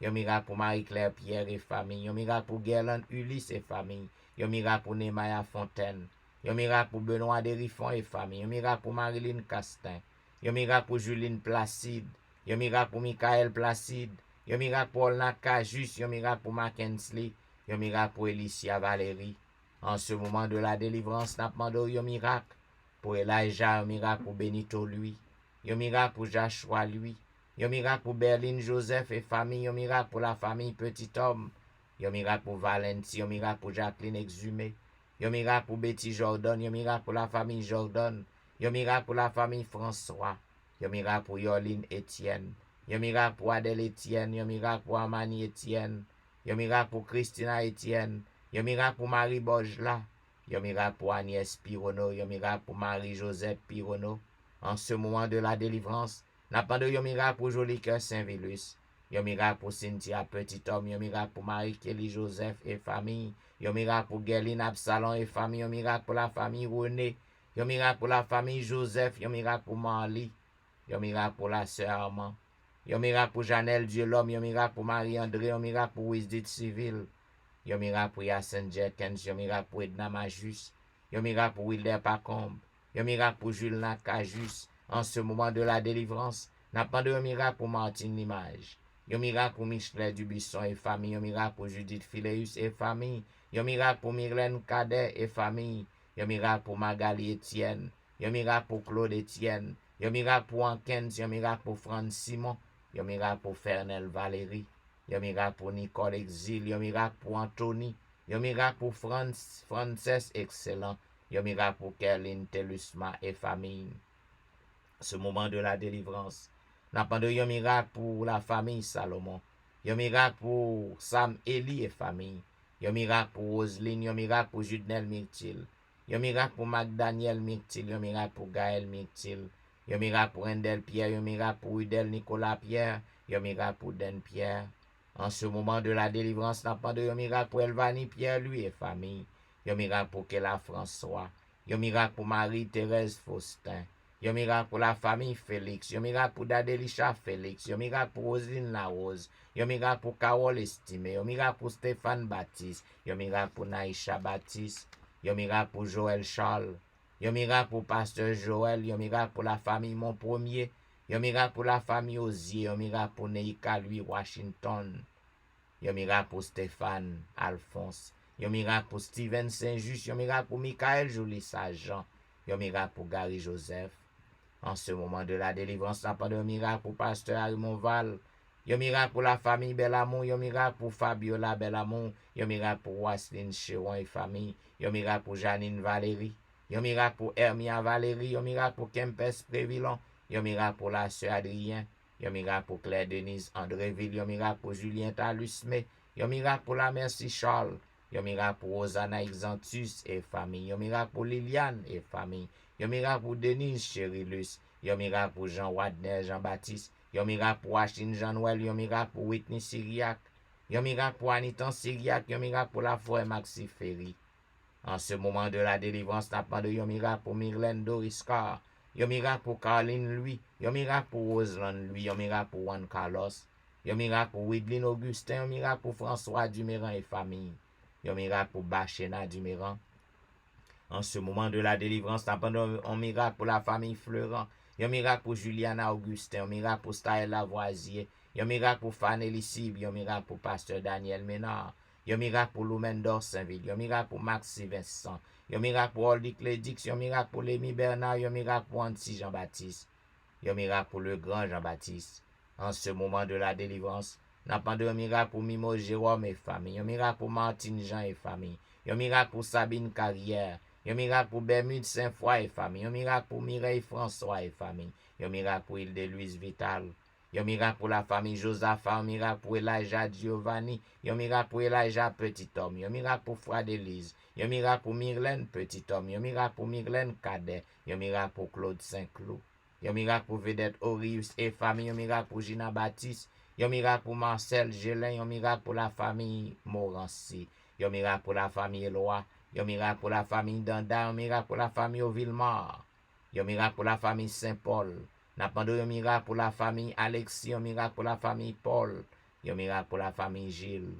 Un miracle pour Marie-Claire Pierre et famille. Un miracle pour Guerlain Ulysse et famille. Un miracle pour Nemaya Fontaine. Un miracle pour Benoît Derifon et famille. Un miracle pour Marilyn Castin. Un miracle pour Juline Placide. Un miracle pour Michael Placide. Un miracle pour Olna Cajus. Un miracle pour Mackensley. Un miracle pour Elicia Valérie. En ce moment de la délivrance, n'a demandé un miracle pour Elijah. Un miracle pour Benito lui. Un miracle pour Joshua lui. Un miracle pour Berlin Joseph et famille. Un miracle pour la famille Petit Homme. Un miracle pour Valentie. Un miracle pour Jacqueline Exhumé. Un miracle pour Betty Jordan. Un miracle pour la famille Jordan. Un miracle pour la famille François. Un miracle pour Yoline Etienne. Un miracle pour Adèle Etienne. Un miracle pour Amani Etienne. Un miracle pour Christina Etienne. Un miracle pour Marie Bojla. Un miracle pour Agnès Pirono. Un miracle pour Marie-Joseph Pirono. En ce moment de la délivrance, n'a pas de un miracle pour Joli Cœur Saint-Vilus. Un miracle pour Cynthia Petit Homme. Un miracle pour Marie-Kelly Joseph et famille. Un miracle pour Guerline Absalon et famille. Un miracle pour la famille René. Un miracle pour la famille Joseph. Un miracle pour Marly. Un miracle pour la sœur Armand. Un miracle pour Janelle Dieu l'homme. Un miracle pour Marie-André. Un miracle pour Wisdit Civil. Un miracle pour Yacine Jenkins. Un miracle pour Edna Majus. Un miracle pour Wilder Pacombe. Un miracle pour Jules Cajus. En ce moment de la délivrance, n'a pas de miracle pour Martine Limage. Un miracle pour Michelet Dubuisson et famille. Un miracle pour Judith Phileus et famille. Un miracle pour Myrlène Cadet et famille. Yon miracle pour Magali Etienne. Yon miracle pour Claude Etienne. Yon miracle pour Ankens. Yon miracle pour Franz Simon. Yon miracle pour Fernel Valérie. Yon miracle pour Nicole Exil. Yon miracle pour Anthony. Yon miracle pour Frances Excellent. Yon miracle pour Kerline Telusma et famille. Ce moment de la délivrance. N'a pas de yon miracle pour la famille Salomon. Yon miracle pour Sam Eli et famille. Yon miracle pour Roselyne. Yon miracle pour Judnel Myrtil. Yon miracle pour Magdaniel Myrtil. Yon miracle pour Gaël Myrtil. Yon miracle pour Endel Pierre. Yon miracle pour Udel Nicolas Pierre. Yon miracle pour Den Pierre. En ce moment de la délivrance, n'a pas de yon miracle pour Elvanie Pierre, lui et famille. Yon miracle pour Kela François. Yon miracle pour Marie-Thérèse Faustin. Yon miracle pour la famille Félix. Yon miracle pour Dadelisha Félix. Yon miracle pour Roselyne Larose. Yon miracle pour Carole Estimé. Yon miracle pour Stéphane Baptiste. Yon miracle pour Naïcha Baptiste. Yon miracle pour Joël Charles. Yon miracle pour Pasteur Joël. Yon miracle pour la famille Mon Premier. Yon miracle pour la famille Osier. Yon miracle pour Neika Louis Washington. Yon miracle pour Stéphane Alphonse. Yon miracle pour Steven Saint-Just. Yon miracle pour Michael Jolie Saint-Jean. Yon miracle pour Gary Joseph. En ce moment de la délivrance, n'a pas de miracle pour Pasteur Arimon Val. Yon miracle pour la famille Belamont. Yon miracle pour Fabiola Belamont. Yon miracle pour Wasline Cheron et famille. Yon miracle pour Janine Valérie. Yon miracle pour Hermia Valérie. Yon miracle pour Kempes Prévillon. Yon miracle pour la sœur Adrien. Yon miracle pour Claire Denise Andréville. Yon miracle pour Julien Talusme. Yon miracle pour la Merci Charles. Yon miracle pour Rosanna Exantus et famille. Yon miracle pour Liliane et famille. Yon miracle pour Denise Cherilus. Yon miracle pour Jean Wadner Jean-Baptiste. Yon miracle pour Achine Jean-Noël. Yon miracle pour Whitney Syriac. Yon miracle pour Anitan Syriac. Yon miracle pour la Forêt Maxi Ferry. En ce moment de la délivrance, n'a pas de yon miracle pour Myrlène Doris Carr. Yon miracle pour Caroline Louis. Yon miracle pour Roseland Louis. Yon miracle pour Juan Carlos. Yon miracle pour Widlin Augustin. Yon miracle pour François Duméran et famille. Yon miracle pour Bachena Duméran. En ce moment de la délivrance, n'a pas de yon miracle pour la famille Fleurant. Yon miracle pour Juliana Augustin. Yon miracle pour Staël Lavoisier. Yon miracle pour Fanny Sib. Yon miracle pour Pasteur Daniel Ménard. Yon miracle pour Loumen Dorsainville. Yon miracle pour Maxi Vincent. Yon miracle pour Oldic Ledix. Yon miracle pour Lémi Bernard. Yon miracle pour Anti Jean-Baptiste. Yon miracle pour le grand Jean-Baptiste. En ce moment de la délivrance, n'a pas de miracle pour Mimo Jérôme et famille. Yon miracle pour Martine Jean et famille. Yon miracle pour Sabine Carrière. Yon miracle pour Bermude Saint-Foy et famille. Yon miracle pour Mireille François et famille. Yon miracle pour Île-de-Louise Vital. Yon miracle pour la famille Josaphat. Yon miracle pour Elijah Giovanni. Yon miracle pour Elijah Petit Homme. Yon miracle pour Frère d'Élise. Yon miracle pour Myrlène Petit Homme. Yon miracle pour Myrlène Cadet. Yon miracle pour Claude Saint-Cloud. Yon miracle pour Vedette Orius et famille. Yon miracle pour Gina Baptiste. Yon miracle pour Marcel Gélin. Yon miracle pour la famille Morancy. Yon miracle pour la famille Eloi. Yon miracle pour la famille Danda. Yon miracle pour la famille Villemar. Yon miracle pour la famille Saint-Paul. N'a pas de miracle pour la famille Alexis. Yon miracle pour la famille Paul. Yon miracle pour la famille Gilles.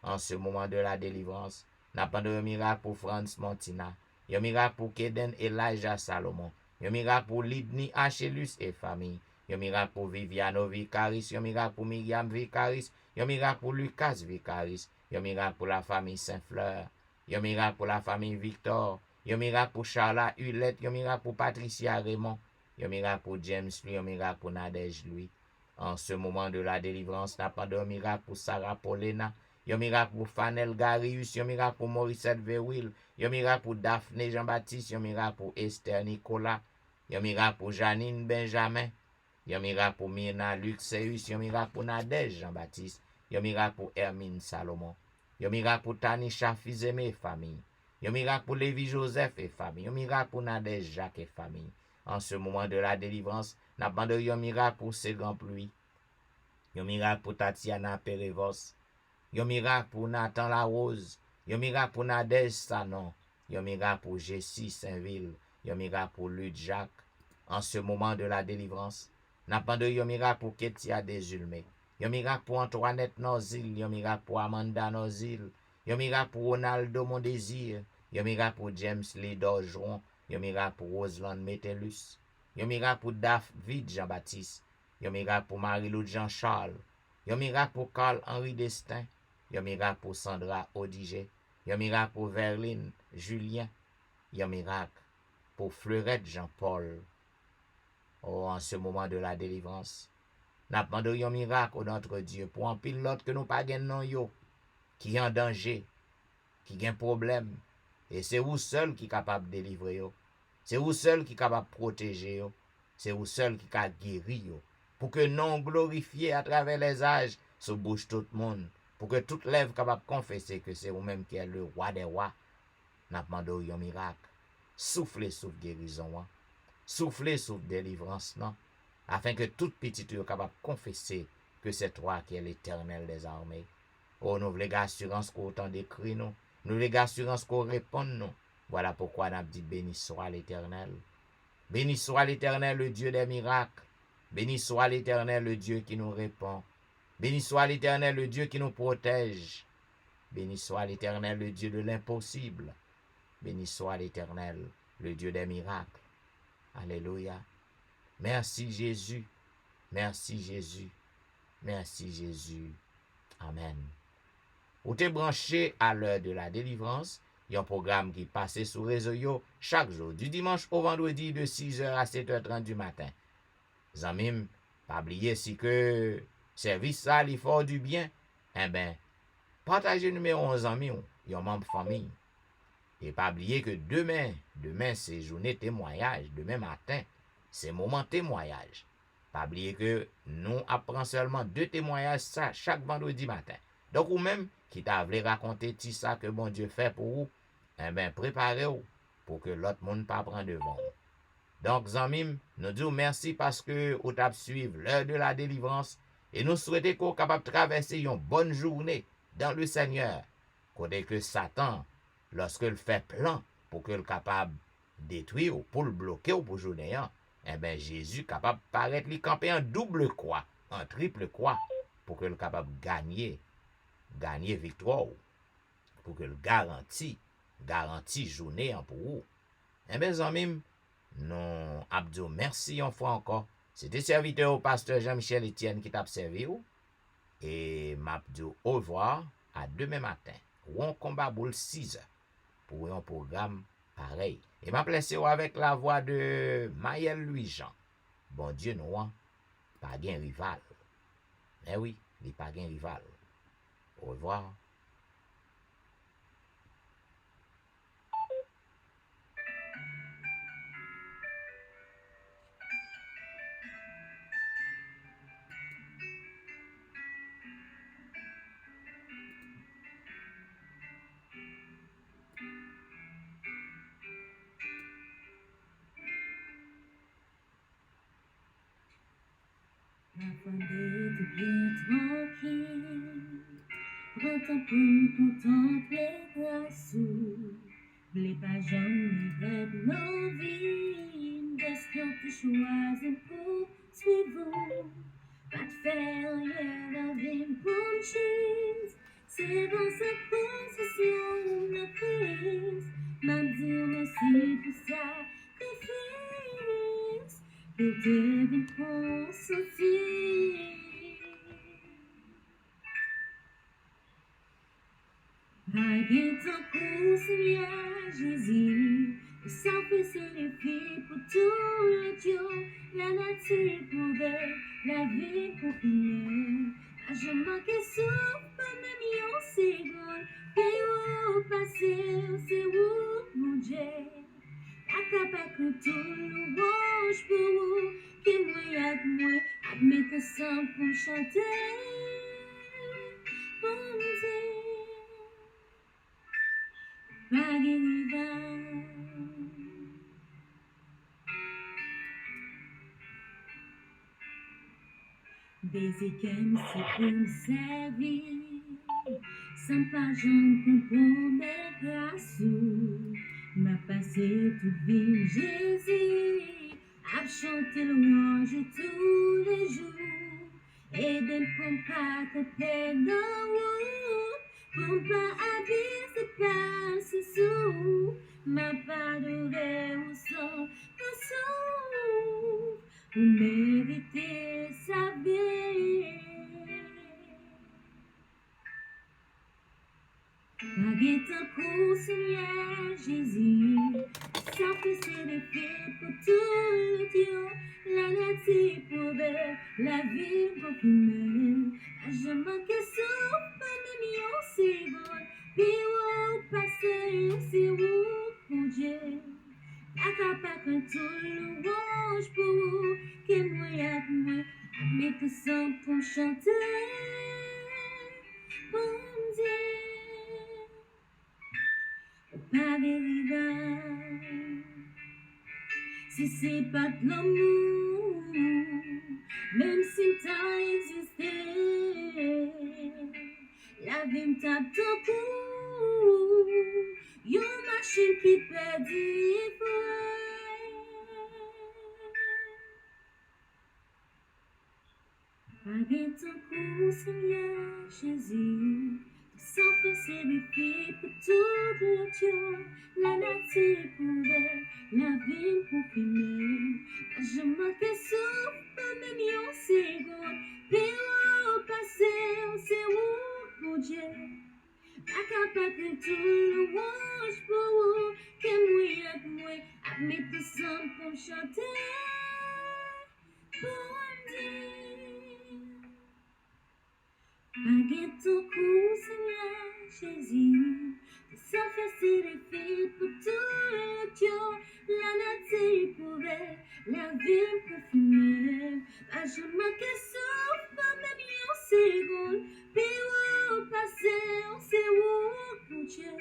En ce moment de la délivrance, n'a pas de miracle pour Franz Montina. Yon miracle pour Keden Elijah Salomon. Yon miracle pour Lidni Achelus et famille. Yon miracle pour Viviano Vicaris. Yon miracle pour Myriam Vicaris. Yon miracle pour Lucas Vicaris. Yon miracle pour la famille Saint-Fleur. Yon miracle pour la famille Victor. Yon miracle pour Charla Hulette. Yon miracle pour Patricia Raymond. Yon miracle pour James lui. Yon miracle pour Nadège lui. En ce moment de la délivrance, n'a pas de miracle pour Sarah Paulina. Yon miracle pour Fanel Garius. Yon miracle pour Morissette Verwil. Yon miracle pour Daphné Jean-Baptiste. Yon miracle pour Esther Nicolas. Yon miracle pour Janine Benjamin. Yon miracle pour Myrna Luxeus. Yon miracle pour Nadège Jean-Baptiste. Yon miracle pour Hermine Salomon. Yon miracle pour Tanisha Fizeme et famille. Yon miracle pour Lévi Joseph et famille. Yon miracle pour Nadège Jacques et famille. En ce moment de la délivrance, n'a pas de yon miracle pour Ségan Pluie. Yon miracle pour Tatiana Perevos. Yon miracle pour Nathan Larose. Yon miracle pour Nadège Sanon. Yon miracle pour Jessie Saint-Ville. Yon miracle pour Luc Jacques. En ce moment de la délivrance, n'a pas de yon miracle pour Ketia Desulmé. Yon miracle pour Antoinette Nozil. Yon miracle pour Amanda Nozil. Yon miracle pour Ronaldo Mondésir. Yon miracle pour James Lee Dorgeron. Yon miracle pour Roseland Metellus. Yon miracle pour David Jean-Baptiste. Yon miracle pour Marie-Lou Jean-Charles. Yon miracle pour Carl-Henri Destin. Yon miracle pour Sandra Odigé. Yon miracle pour Verline Julien. un miracle pour Fleurette Jean-Paul en ce moment de la délivrance. N'a demandé un miracle au notre Dieu pour un pilote que nous pas non yo qui est en danger, qui a un problème et c'est vous seul qui est capable de délivrer yo. C'est vous seul qui est capable de protéger yo. C'est vous seul qui a guéri yo. Pour que non glorifié à travers les âges se bouge tout le monde. Pour que toute lèvre capable de confesser que c'est vous-même qui est le roi des rois. N'a demandé un miracle. Soufflez souffle guérison. Soufflez souffle délivrance. Non? Afin que toute petite soit capable de confesser que c'est toi qui es l'Éternel des armées. Oh, nous voulons l'assurance qu'on autant d'écrit nous. Nous voulons l'assurance qu'on répond nous. Voilà pourquoi nous avons dit béni soit l'Éternel. Béni soit l'Éternel, le Dieu des miracles. Béni soit l'Éternel, le Dieu qui nous répond. Béni soit l'Éternel, le Dieu qui nous protège. Béni soit l'Éternel, le Dieu de l'impossible. Béni soit l'Éternel, le Dieu des miracles. Alléluia. Merci Jésus. Merci Jésus. Merci Jésus. Amen. Ou te branché à l'heure de la délivrance, il y a un programme qui passe sur réseau yo chaque jour, du dimanche au vendredi de 6h à 7h30 du matin. Zamim, pas oublier si que service ça il faut du bien, eh ben, partagez numéro 11 amis, yon membre famille. Et pas oublier que demain c'est journée témoignage, demain matin, c'est moment témoignage. Pas oublier que nous apprenons seulement 2 témoignages ça chaque vendredi matin. Donc ou même qui t'a voulu raconter tout ça que bon Dieu fait pour vous, eh ben préparez-vous pour que l'autre monde pas prenne devant. Donc zamim, nous disons merci parce que vous avez suivi l'heure de la délivrance et nous souhaitons qu'on soit capable de traverser une bonne journée dans le Seigneur. Côté que Satan, lorsqu'il fait plan pour qu'il soit capable de détruire ou pour le bloquer ou pour journée, eh bien Jésus est capable de paraître lui camper en double croix, en triple croix, pour qu'il soit capable de gagner victoire, pour qu'il garantit journée pour vous. Eh bien zamim, non, Abdou, merci une fois encore. C'était serviteur au pasteur Jean-Michel Etienne qui t'a servi. Et m'abdou, au revoir, à demain matin. Ou on combat boule 6h pour un programme pareil. Et m'a placé avec la voix de Maël Louis-Jean. Bon Dieu, nous, pas gain rival. Mais oui, il n'est pas gain rival. Au revoir. Attendez de bien tranquille, prends ton pour contempler grâce. Les pas jamais d'être nos vies, qu'est-ce qu'on te choisit pour suivre? Pas de faire rien dans une bonne chose, c'est dans cette position de crise. M'a dit merci pour ça, sacrifice, que devine pour sortir. Vaguer ton coup, Seigneur Jésus, et sans presser les filles pour tous les jours, la nature pouvait, la vie pour finir. À je manquais souffle, pas même une seconde, puis où passer, c'est où mon Dieu. Capable que tout louange pour vous, qui moi avec moi, admets que sans pour chanter, bon Dieu. Magnifique. Baiser comme si pour me servir, sans pas j'en comprends mes grâces. M'a passé toute vie Jésus, à chanter louange tous les jours, et de ne pas te perdre, pour pas abuser pas ce sous, m'a pas adoré au son, pour mériter sa vie. Baguette en cours, Seigneur Jésus. Ça fait c'est des faits pour tout le Dieu. La nature poubelle, la vie confinée. À jamais que souffle, pas même yon seconde. Puis où passer, c'est où pour Dieu. Pas quand tout le louange pour vous. Que moi y'a que moi, mais que ça pour me chanter. Bon Dieu, pas de rivage. Si c'est pas de l'amour, même si t'as existé, la vie me tape ton cou, yon machine qui perd des Paguez ton cou, Seigneur Jésus. Sans faire des filles pour tout le Dieu, la nature pouvait, la vie pour finir. Je manquais souffle, pas même yon seconde. Puis où passer, on sait où pour Dieu. Pas capable que tout le louange pour vous. Que moi, avec moi, avec tout ça pour me chanter. Bon Dieu. Baguette au cou, Seigneur Jésus. Ça fait c'est des filles pour tout le Dieu. La nature pouvait, la vie pour finir. Pas je manque souffle, pas même yon seconde. Puis où passer, on sait où pour Dieu.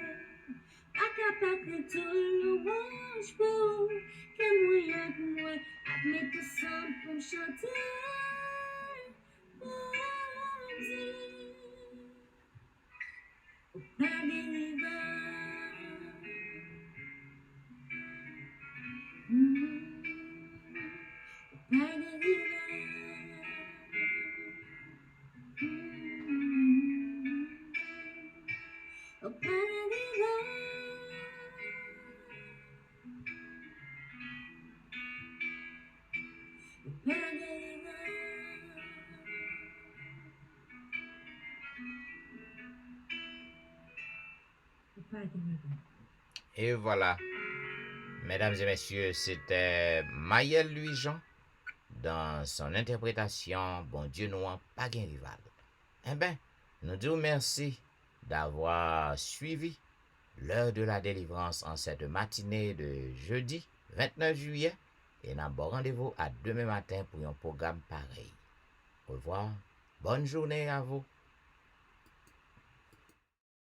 Pas capable que tout le louange pour. Que moi, avec moi, avec tout ça pour me chanter. Bon Dieu. Pas de rivage. Pas de rivage. Pas de rivage. Pas de rivage. Pas de rivage. Et voilà, mesdames et messieurs, c'était Maël Louis-Jean dans son interprétation Bon Dieu nous pas gain rival. Eh bien, nous disons merci d'avoir suivi l'heure de la délivrance en cette matinée de jeudi 29 juillet et nous avons rendez-vous à demain matin pour un programme pareil. Au revoir, bonne journée à vous.